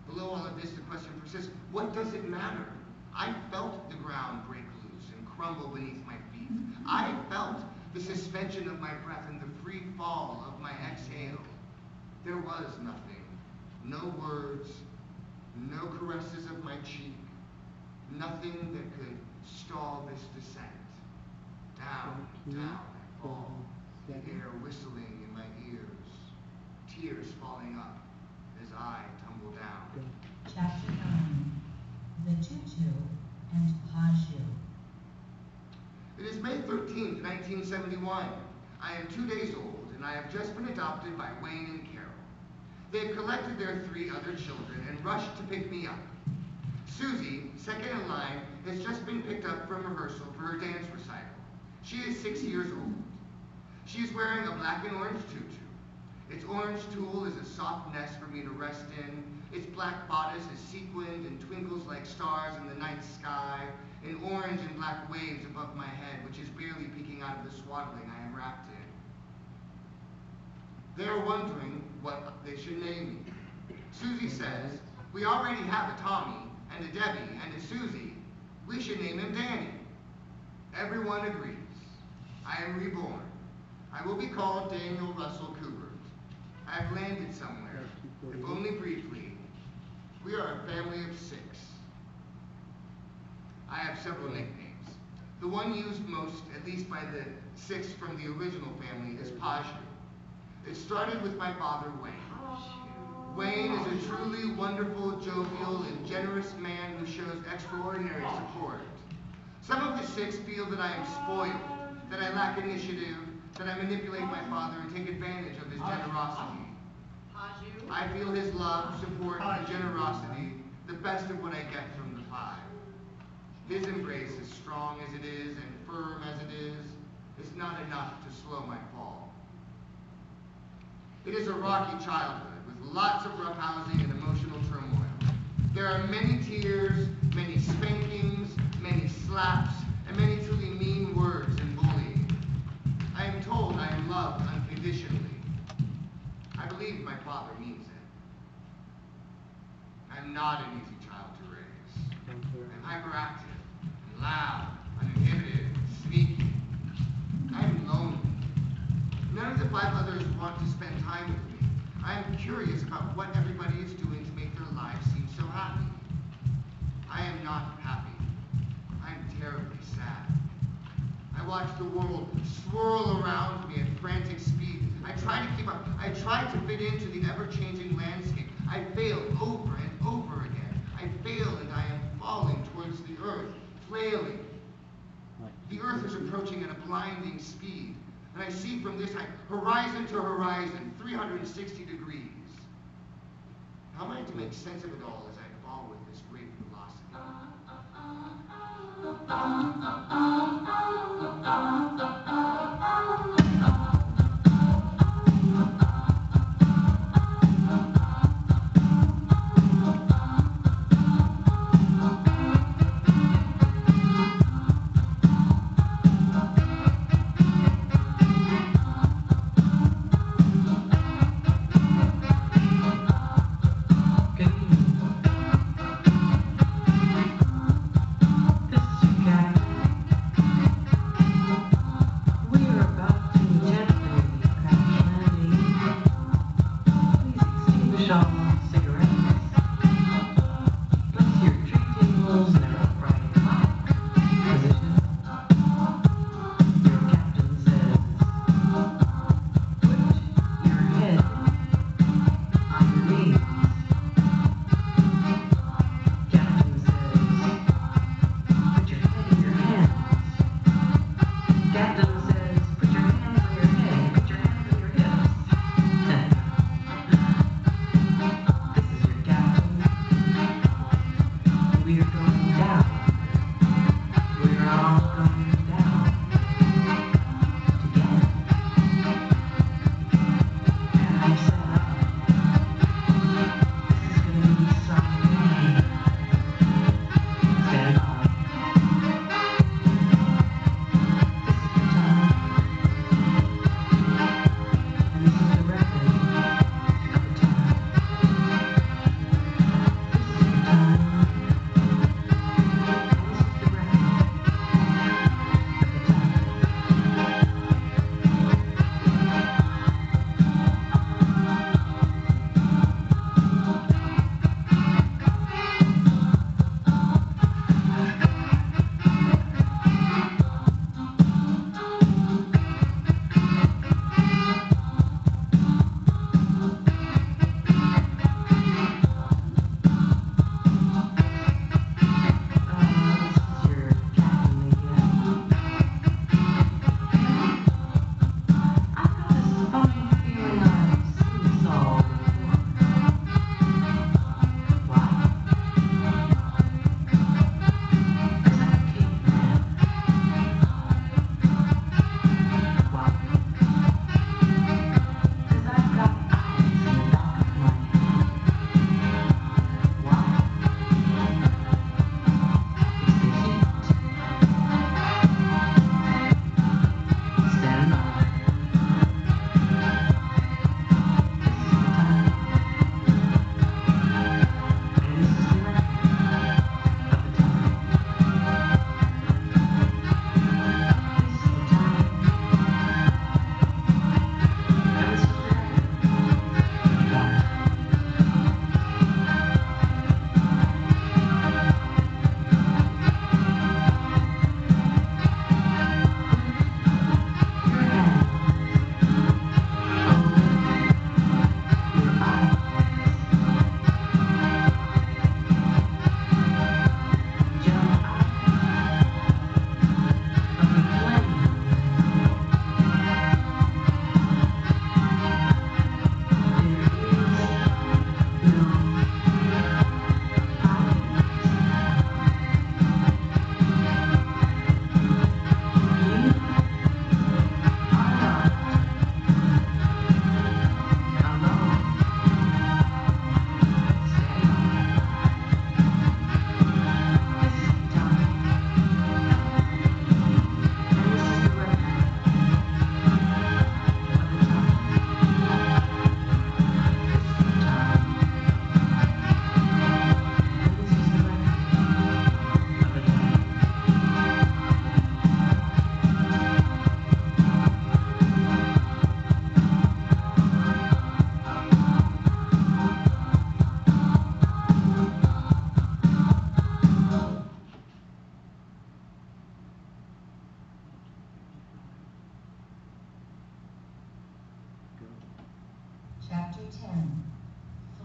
Below all of this, the question persists, what does it matter? I felt the ground break loose and crumble beneath my feet. I felt the suspension of my breath and the free fall of my exhale. There was nothing. No words, no caresses of my cheek, nothing that could stall this descent. Down, down I fall, the air whistling in my ears, tears falling up as I tumble down. Chapter 9, The Tutu and Paju. It is May 13th, 1971. I am 2 days old, and I have just been adopted by Wayne and Carol. They've collected their 3 other children and rushed to pick me up. Susie, second in line, has just been picked up from rehearsal for her dance recital. She is 6 years old. She is wearing a black and orange tutu. Its orange tulle is a soft nest for me to rest in. Its black bodice is sequined and twinkles like stars in the night sky, in orange and black waves above my head, which is barely peeking out of the swaddling I am wrapped in. They are wondering what they should name me. Susie says, we already have a Tommy, and a Debbie, and a Susie. We should name him Danny. Everyone agrees. I am reborn. I will be called Daniel Russell Kubert. I have landed somewhere, if only briefly. We are a family of 6. I have several nicknames. The one used most, at least by the 6 from the original family, is Paju. It started with my father, Wayne. Wayne is a truly wonderful, jovial, and generous man who shows extraordinary support. Some of the 6 feel that I am spoiled, that I lack initiative, that I manipulate my father and take advantage of his generosity. I feel his love, support, and generosity, the best of what I get from the 5. His embrace, as strong as it is and firm as it is not enough to slow my fall. It is a rocky childhood with lots of roughhousing and emotional turmoil. There are many tears, many spankings, many slaps, and many truly mean words and bullying. I am told I am loved unconditionally. I believe my father means it. I am not an easy child to raise. I am hyperactive, and loud, uninhibited, and sneaky. I am lonely. None of the 5 others want to spend time with me. I am curious about what everybody is doing to make their lives seem so happy. I am not happy. I am terribly sad. I watch the world swirl around me at frantic speed. I try to keep up. I try to fit into the ever-changing landscape. I fail over and over again. I fail and I am falling towards the earth, flailing. The earth is approaching at a blinding speed, and I see from this height, horizon to horizon, 360 degrees. How am I to make sense of it all as I fall with this great velocity?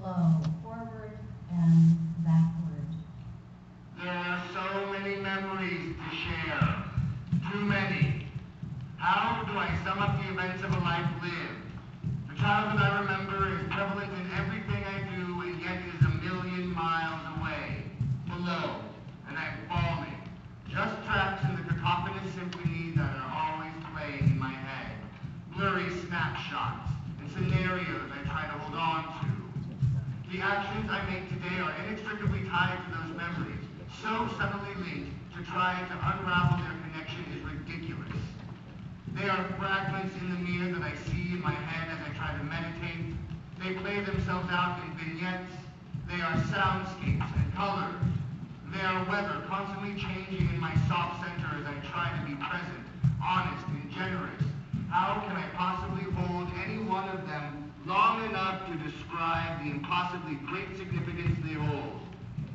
flow forward and backward. There are so many memories to share. Too many. How do I sum up the events of a life lived? The childhood I remember is prevalent in everything I do, and yet is a million miles away, below, and I'm falling. Just tracks in the cacophonous symphony that are always playing in my head. Blurry snapshots and scenarios I try to hold on to. The actions I make today are inextricably tied to those memories, so subtly linked to try to unravel their connection is ridiculous. They are fragments in the mirror that I see in my head as I try to meditate. They play themselves out in vignettes. They are soundscapes and colors. They are weather constantly changing in my soft center as I try to be present, honest, and generous. How can I possibly hold any one of them long enough to describe the impossibly great significance they hold?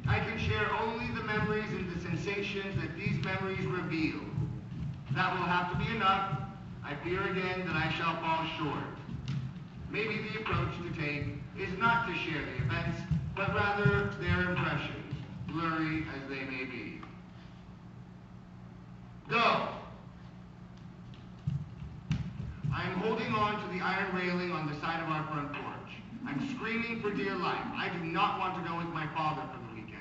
I can share only the memories and the sensations that these memories reveal. That will have to be enough. I fear again that I shall fall short. Maybe the approach to take is not to share the events, but rather their impressions, blurry as they may be. Go! I am holding on to the iron railing on the side of our front porch. I'm screaming for dear life. I do not want to go with my father for the weekend.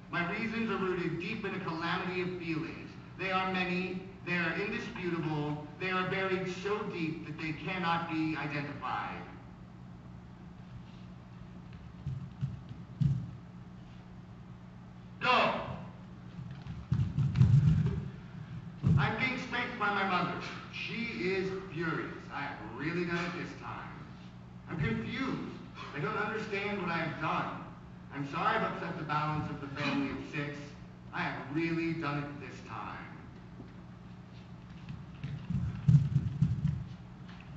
My reasons are rooted deep in a calamity of feelings. They are many, they are indisputable, they are buried so deep that they cannot be identified. Go! I'm being spanked by my mother. She is furious. I have really done it this time. I'm confused. I don't understand what I have done. I'm sorry I've upset the balance of the family of 6. I have really done it this time.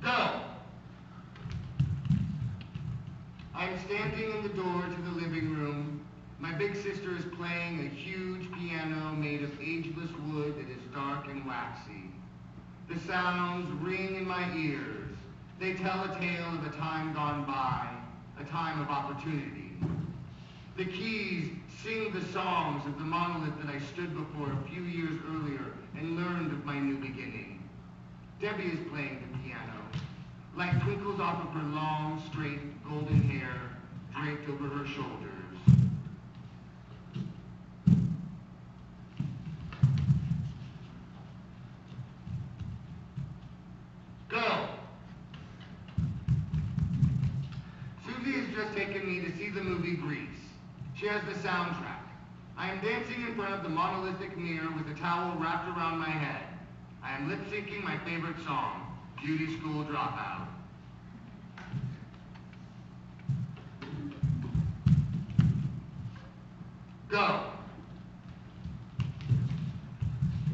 Go! I'm standing in the door to the living room. My big sister is playing a huge piano made of ageless wood that is dark and waxy. The sounds ring in my ears. They tell a tale of a time gone by, a time of opportunity. The keys sing the songs of the monolith that I stood before a few years earlier and learned of my new beginning. Debbie is playing the piano. Light twinkles off of her long, straight, golden hair draped over her shoulders. Go! Susie has just taken me to see the movie Grease. She has the soundtrack. I am dancing in front of the monolithic mirror with a towel wrapped around my head. I am lip-syncing my favorite song, Beauty School Dropout. Go!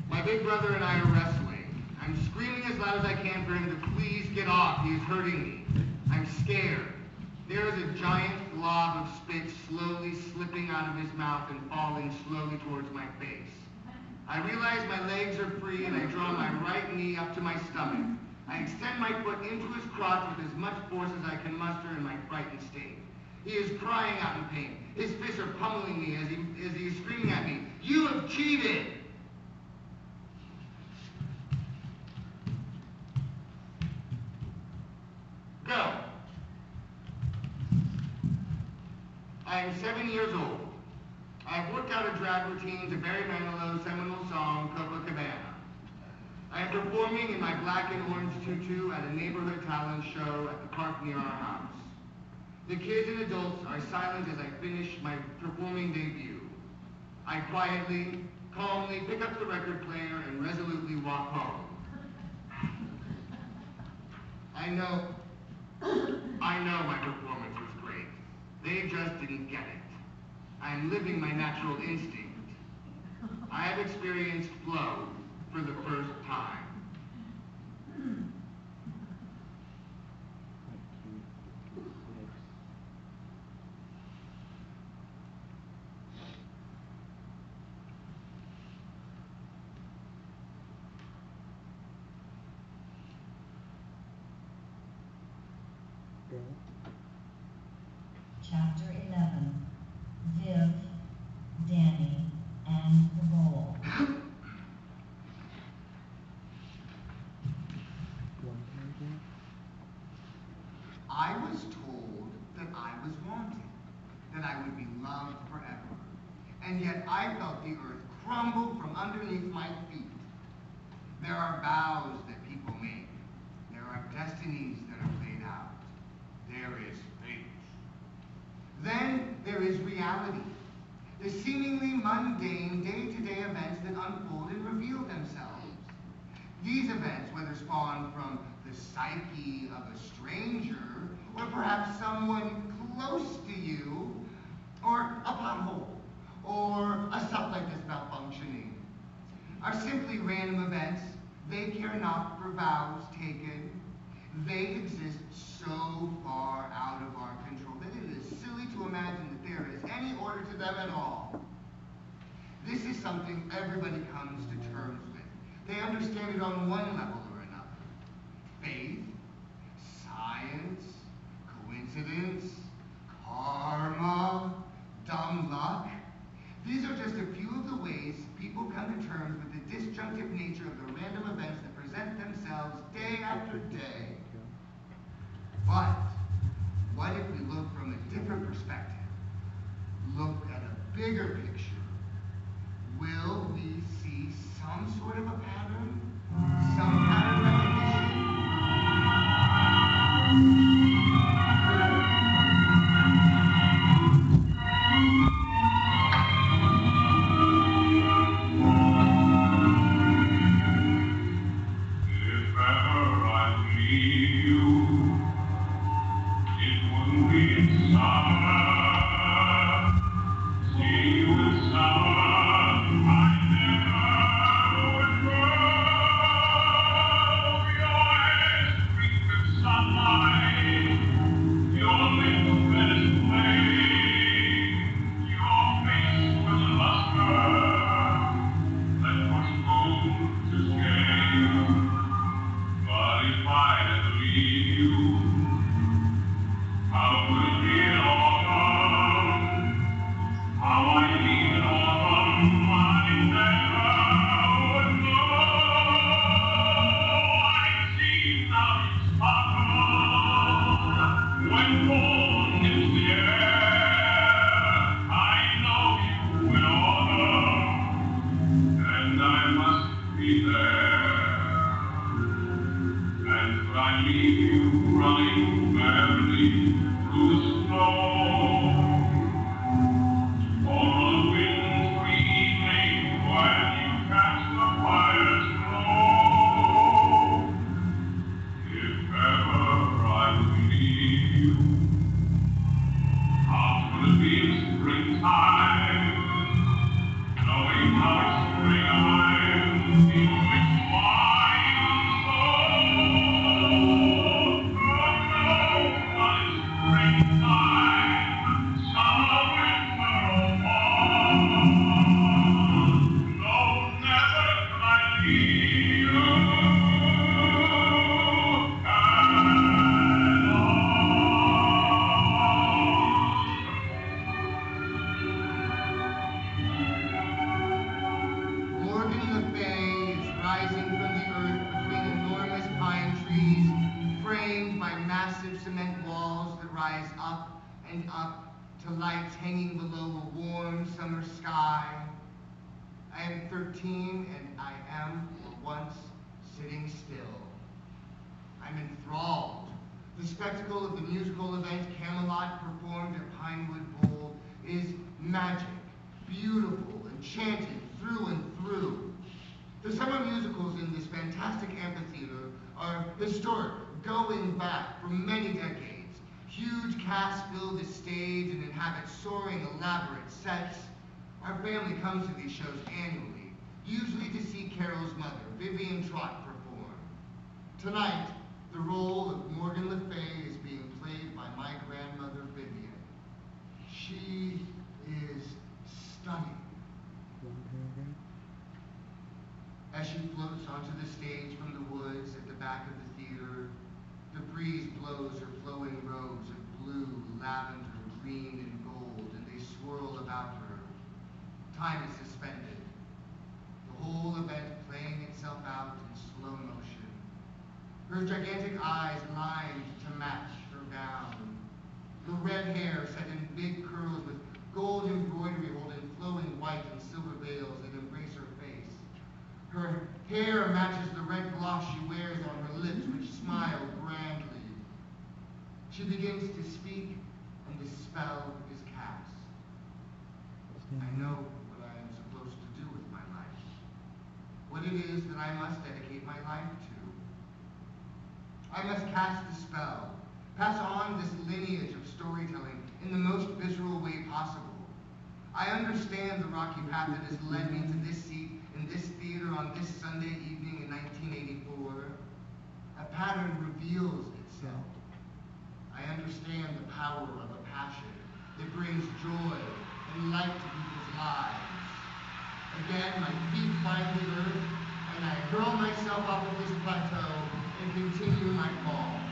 My big brother and I are wrestling. I'm screaming as loud as I can for him to please get off. He is hurting me. I'm scared. There is a giant glob of spit slowly slipping out of his mouth and falling slowly towards my face. I realize my legs are free and I draw my right knee up to my stomach. I extend my foot into his crotch with as much force as I can muster in my frightened state. He is crying out in pain. His fists are pummeling me as he is screaming at me, "You have cheated!" Go! I am 7 years old. I have worked out a drag routine to Barry Manilow's seminal song, Copacabana. I am performing in my black and orange tutu at a neighborhood talent show at the park near our house. The kids and adults are silent as I finish my performing debut. I quietly, calmly pick up the record player and resolutely walk home. I know my performance was great. They just didn't get it. I am living my natural instinct. I have experienced flow for the first time. Chapter 11, Viv, Danny, and the Bowl. One paragraph. I was told that I was wanted, that I would be loved forever. And yet I felt the earth crumble from underneath my feet. There are vows that people make. There are destinies that are played out. There is fate. Then there is reality. The seemingly mundane day-to-day events that unfold and reveal themselves. These events, whether spawned from the psyche of a stranger, or perhaps someone close to you, or a pothole, or a stoplight that's malfunctioning, are simply random events. They care not for vows taken. They exist so far out of our control that it is silly to imagine that there is any order to them at all. This is something everybody comes to terms with. They understand it on one level or another. Faith, science, coincidence, karma, dumb luck. These are just a few of the ways people come to terms with the disjunctive nature of the random events that present themselves day after day. But what if we look from a different perspective? Look at a bigger picture. Will we see some sort of a pattern? Some pattern recognition? If ever I leave you, it wouldn't be in summer. See you in summer, I never would grow. Your eyes streaked with sunlight, your lips Venice flame, your face was a luster that puts gold to shame. But if I never leave you, how would it be in autumn? How I need in autumn, I never would know. I see now you sparkle when fall hits the air. I know you in autumn, and I must be there. And could I leave you running merrily through the snow, or on winds dreaming when you catch the fire's glow? If ever I would leave you, how would it be in springtime, knowing how it's springtime in which wine to lights hanging below a warm summer sky. I am 13 and I am, for once, sitting still. I'm enthralled. The spectacle of the musical event Camelot performed at Pinewood Bowl is magic, beautiful, enchanted through and through. The summer musicals in this fantastic amphitheater are historic, going back for many decades. Huge casts fill the stage and inhabit soaring, elaborate sets. Our family comes to these shows annually, usually to see Carol's mother, Vivian Trott, perform. Tonight, the role of Morgan Le Fay is being played by my grandmother, Vivian. She is stunning. As she floats onto the stage from the woods at the back of the theater, the breeze blows her flowing robes of blue, lavender, green and gold, and they swirl about her. Time is suspended. The whole event playing itself out in slow motion. Her gigantic eyes lined to match her gown. The red hair set in big curls with gold embroidery holding flowing white and silver veils that embrace her face. Her hair matches the red gloss she wears on her lips, which smile grandly. She begins to speak, and the spell is cast. I know what I am supposed to do with my life, what it is that I must dedicate my life to. I must cast the spell, pass on this lineage of storytelling in the most visceral way possible. I understand the rocky path that has led me to this seat in this theater on this Sunday evening in 1984. A pattern reveals itself. I understand the power of a passion that brings joy and light to people's lives. Again, my feet find the earth, and I hurl myself off of this plateau and continue my fall.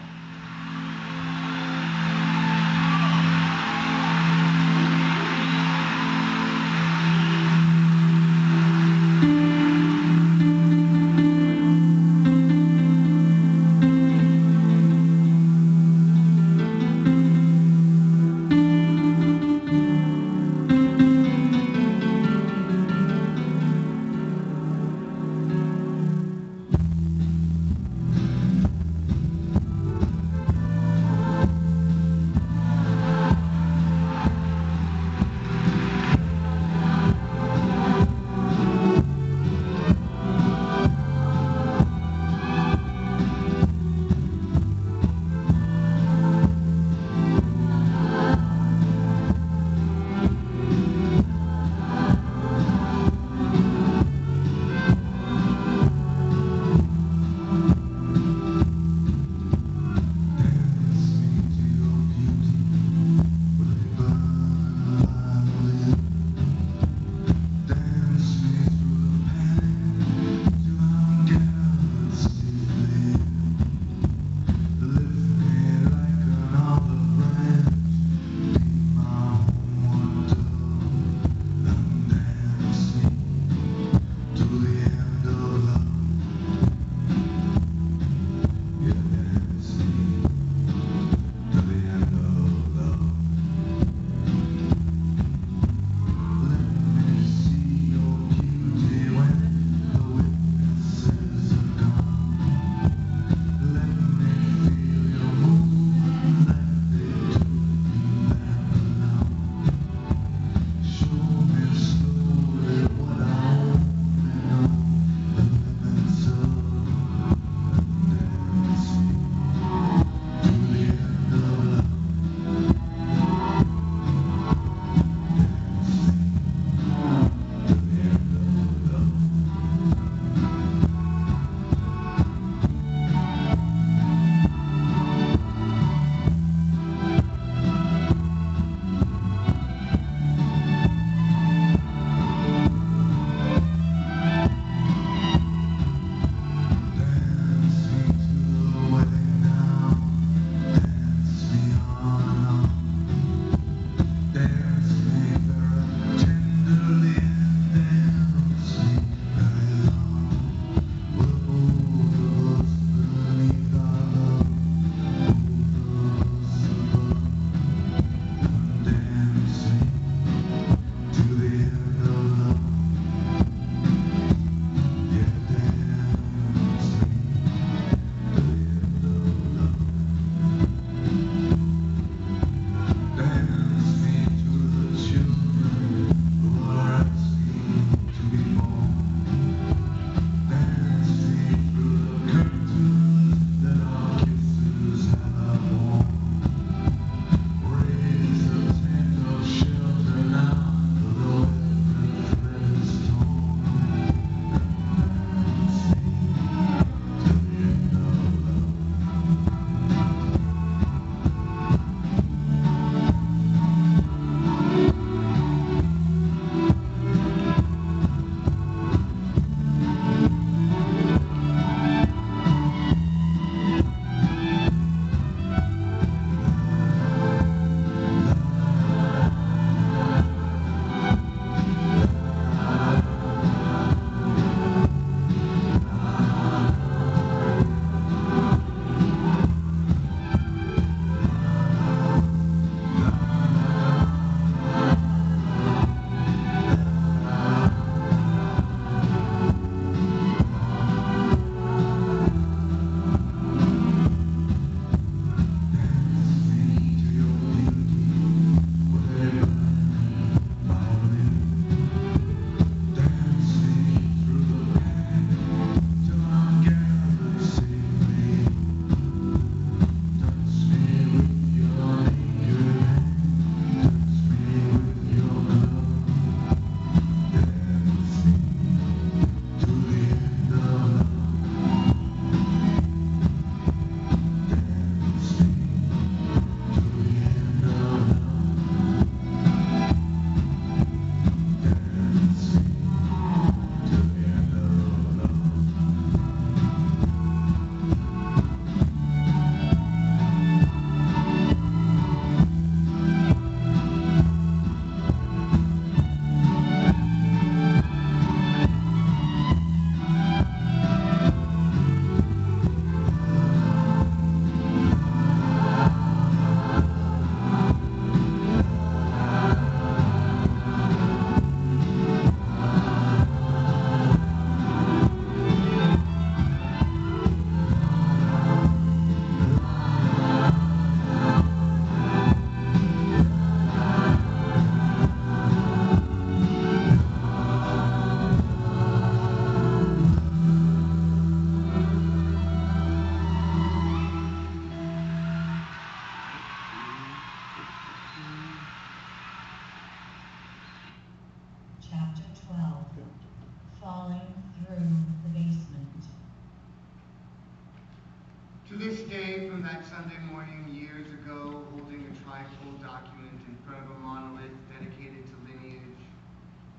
that Sunday morning years ago, holding a trifold document in front of a monolith dedicated to lineage,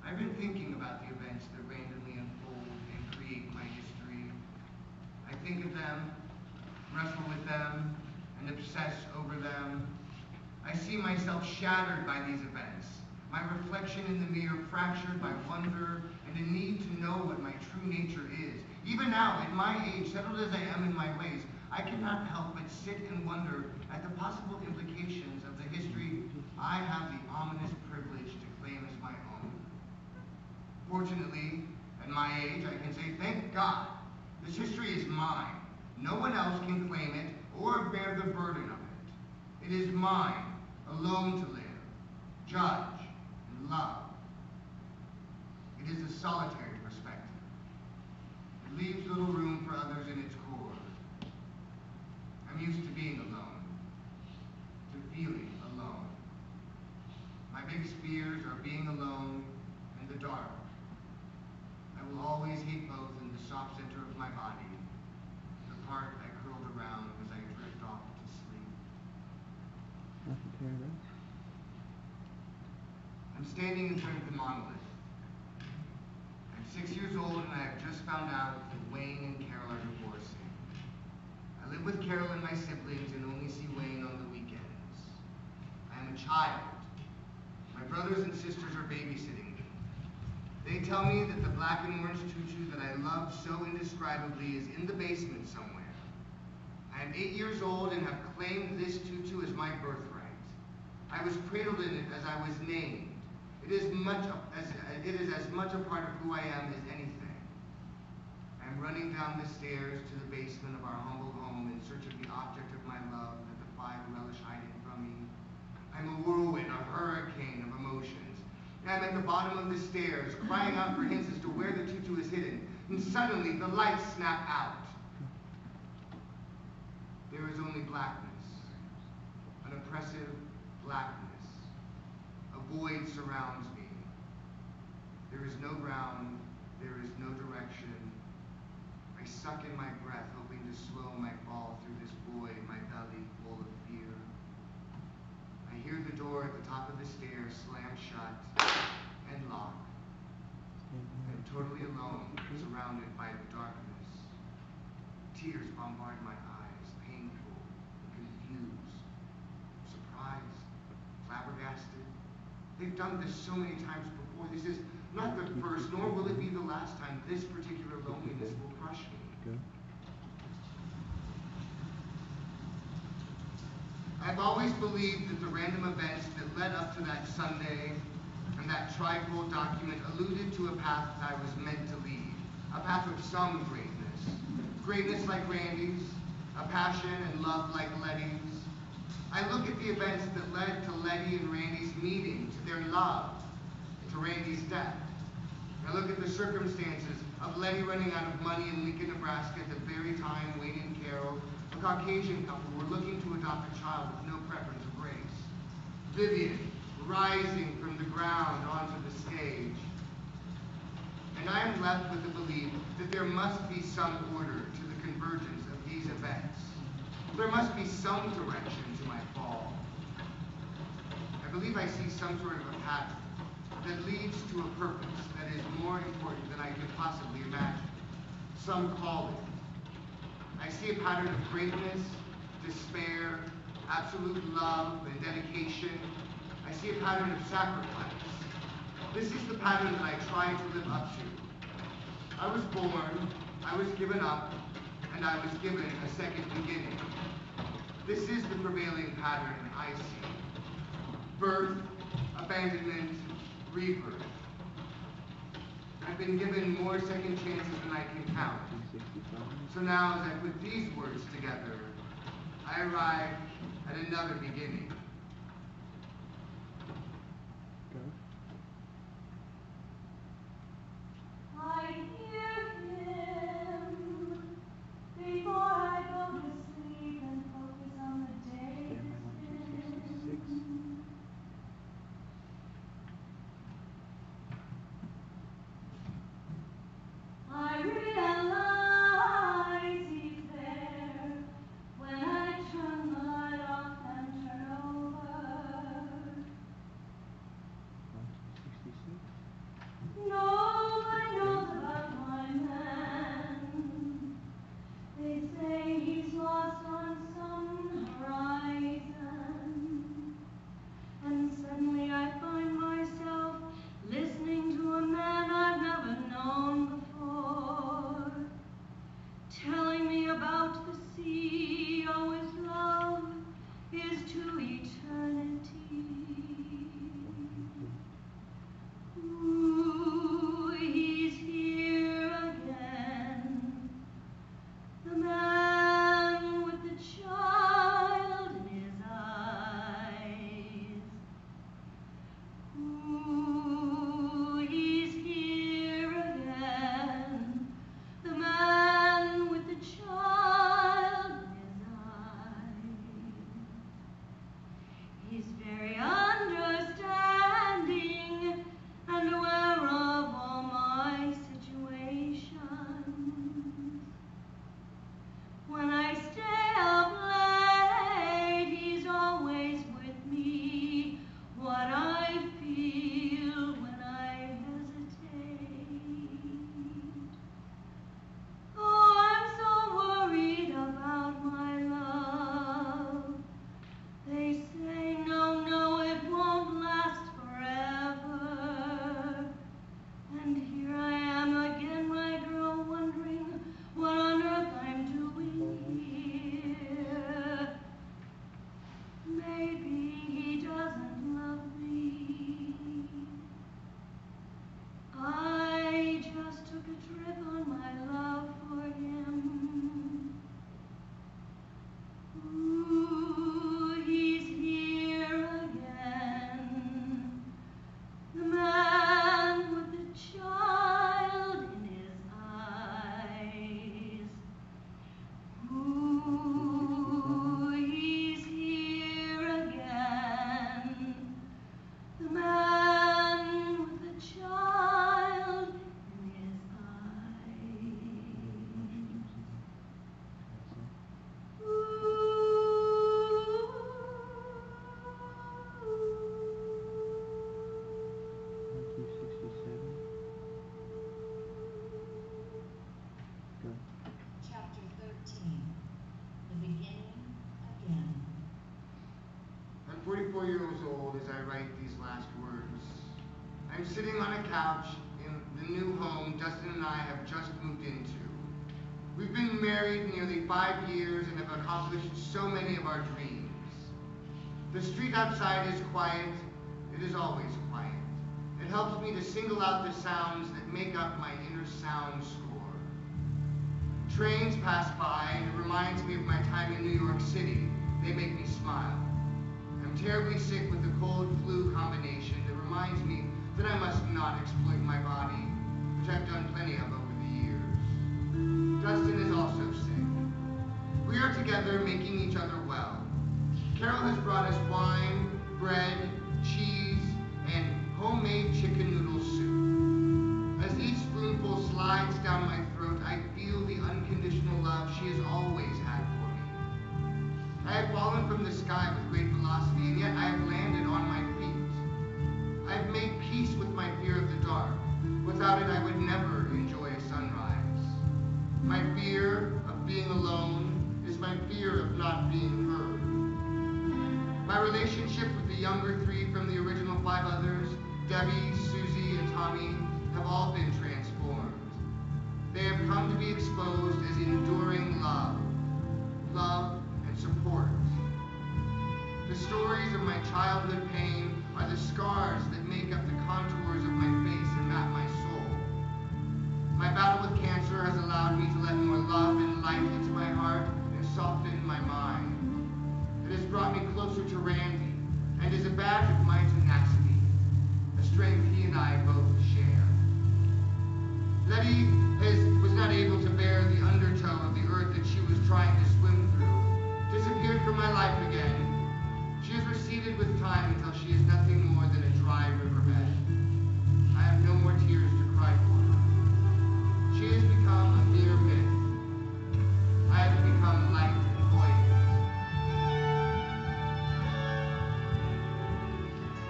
I've been thinking about the events that randomly unfold and create my history. I think of them, wrestle with them, and obsess over them. I see myself shattered by these events, my reflection in the mirror fractured by wonder and a need to know what my true nature is. Even now, at my age, settled as I am in my ways, I cannot help but sit and wonder at the possible implications of the history I have the ominous privilege to claim as my own. Fortunately, at my age, I can say, thank God, this history is mine. No one else can claim it or bear the burden of it. It is mine, alone to live, judge, and love. It is a solitary perspective. It leaves little room for others in its core. I'm used to being alone, to feeling alone. My biggest fears are being alone and the dark. I will always hate both in the soft center of my body, the part I curled around as I drift off to sleep. Nothing paragraph. I'm standing in front of the monolith. I'm 6 years old and I have just found out that Wayne and Carol are divorcing. I live with Carol and my siblings and only see Wayne on the weekends. I am a child. My brothers and sisters are babysitting me. They tell me that the black and orange tutu that I love so indescribably is in the basement somewhere. I am 8 years old and have claimed this tutu as my birthright. I was cradled in it as I was named. It is as much a part of who I am as anything. I am running down the stairs to the basement of our humble home in search of the object of my love that the five relish hiding from me. I'm a whirlwind, a hurricane of emotions. I'm at the bottom of the stairs, crying out for hints as to where the tutu is hidden, and suddenly the lights snap out. There is only blackness, an oppressive blackness. A void surrounds me. There is no ground, there is no direction. I suck in my breath, hoping to slow my fall through this void, my belly full of fear. I hear the door at the top of the stairs slam shut and lock. I'm totally alone, surrounded by the darkness. Tears bombard my eyes, painful, confused, surprised, flabbergasted. They've done this so many times before. This is not the first, nor will it be the last time this particular loneliness will crush me. Go. I've always believed that the random events that led up to that Sunday and that trifold document alluded to a path that I was meant to lead, a path of some greatness. Greatness like Randy's, a passion and love like Letty's. I look at the events that led to Letty and Randy's meeting, to their love, to Randy's death. I look at the circumstances of Letty running out of money in Lincoln, Nebraska at the very time Wayne and Carol, a Caucasian couple, were looking to adopt a child with no preference of race. Vivian rising from the ground onto the stage. And I am left with the belief that there must be some order to the convergence of these events. There must be some direction to my fall. I believe I see some sort of a pattern that leads to a purpose that is more important than I can possibly imagine. Some calling. I see a pattern of greatness, despair, absolute love, and dedication. I see a pattern of sacrifice. This is the pattern that I try to live up to. I was born, I was given up, and I was given a second beginning. This is the prevailing pattern I see. Birth, abandonment, rebirth. I've been given more second chances than I can count. So now, as I put these words together, I arrive at another beginning. Go. I hear him before I go to sleep and focus on the day that's been. I realize he's there when I try as I write these last words. I'm sitting on a couch in the new home Dustin and I have just moved into. We've been married nearly 5 years and have accomplished so many of our dreams. The street outside is quiet. It is always quiet. It helps me to single out the sounds that make up my inner sound score. Trains pass by and it reminds me of my time in New York City. They make me smile. I'm terribly sick with the cold-flu combination that reminds me that I must not exploit my body, which I've done plenty of over the years. Dustin is also sick. We are together making each other well. Carol has brought us wine, bread, cheese, and homemade chicken noodle soup. As each spoonful slides down my throat, I feel the unconditional love she has always had for me. I have fallen from the sky with great velocity, and yet I have landed on my feet. I have made peace with my fear of the dark. Without it, I would never enjoy a sunrise. My fear of being alone is my fear of not being heard. My relationship with the younger 3 from the original 5 others, Debbie, Susie, and Tommy, have all been transformed. They have come to be exposed as enduring love and support. The stories of my childhood pain are the scars that make up the contours of my face and map my soul. My battle with cancer has allowed me to let more love and light into my heart and soften my mind. It has brought me closer to Randy and is a badge of my tenacity, a strength he and I both share. Letty was not able to bear the undertow of the earth that she was trying to swim through, disappeared from my life again. She has receded with time until she is nothing more than a dry riverbed. I have no more tears to cry for her. She has become a mere myth. I have become light and buoyant.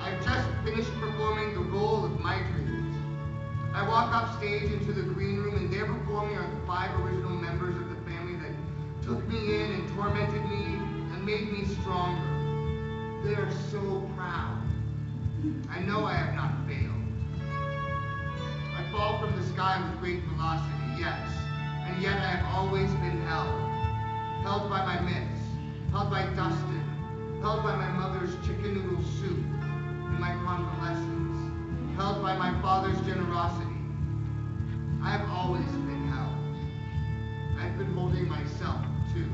I've just finished performing the role of my dreams. I walk off stage into the green room, and there before me are the 5 original members of the family that took me in and tormented me and made me stronger. They are so proud. I know I have not failed. I fall from the sky with great velocity, yes, and yet I have always been held. Held by my myths, held by Dustin, held by my mother's chicken noodle soup and my convalescence, held by my father's generosity. I have always been held. I've been holding myself, too.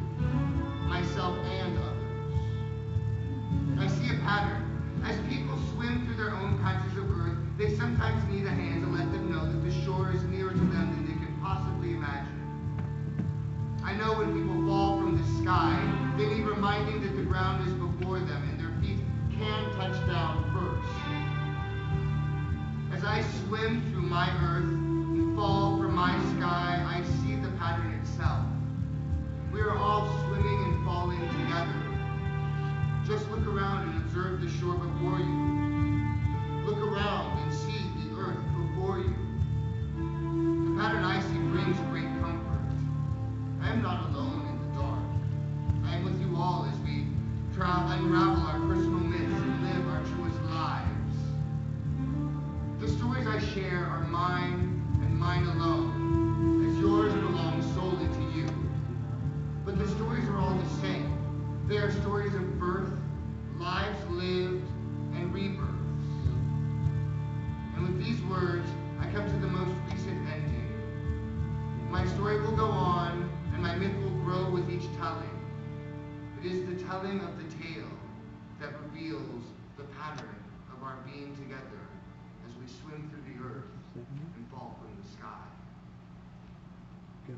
Myself and others. I see a pattern. As people swim through their own patches of earth, they sometimes need a hand to let them know that the shore is nearer to them than they can possibly imagine. I know when people fall from the sky, they need reminding that the ground is before them and their feet can touch down first. As I swim through my earth and fall from my sky, I see the pattern itself. We are all swimming and falling together. Just look around and observe the shore before you. Look around and see the earth before you. The pattern I see brings great comfort. I am not alone in the dark. I am with you all as we unravel our personal myths and live our truest lives. The stories I share are mine and mine alone, as yours belong solely to you. But the stories are all the same. They are stories of birth, lives lived, and rebirths. And with these words, I come to the most recent ending. My story will go on, and my myth will grow with each telling. It is the telling of the tale that reveals the pattern of our being together as we swim through the earth and fall from the sky. Go.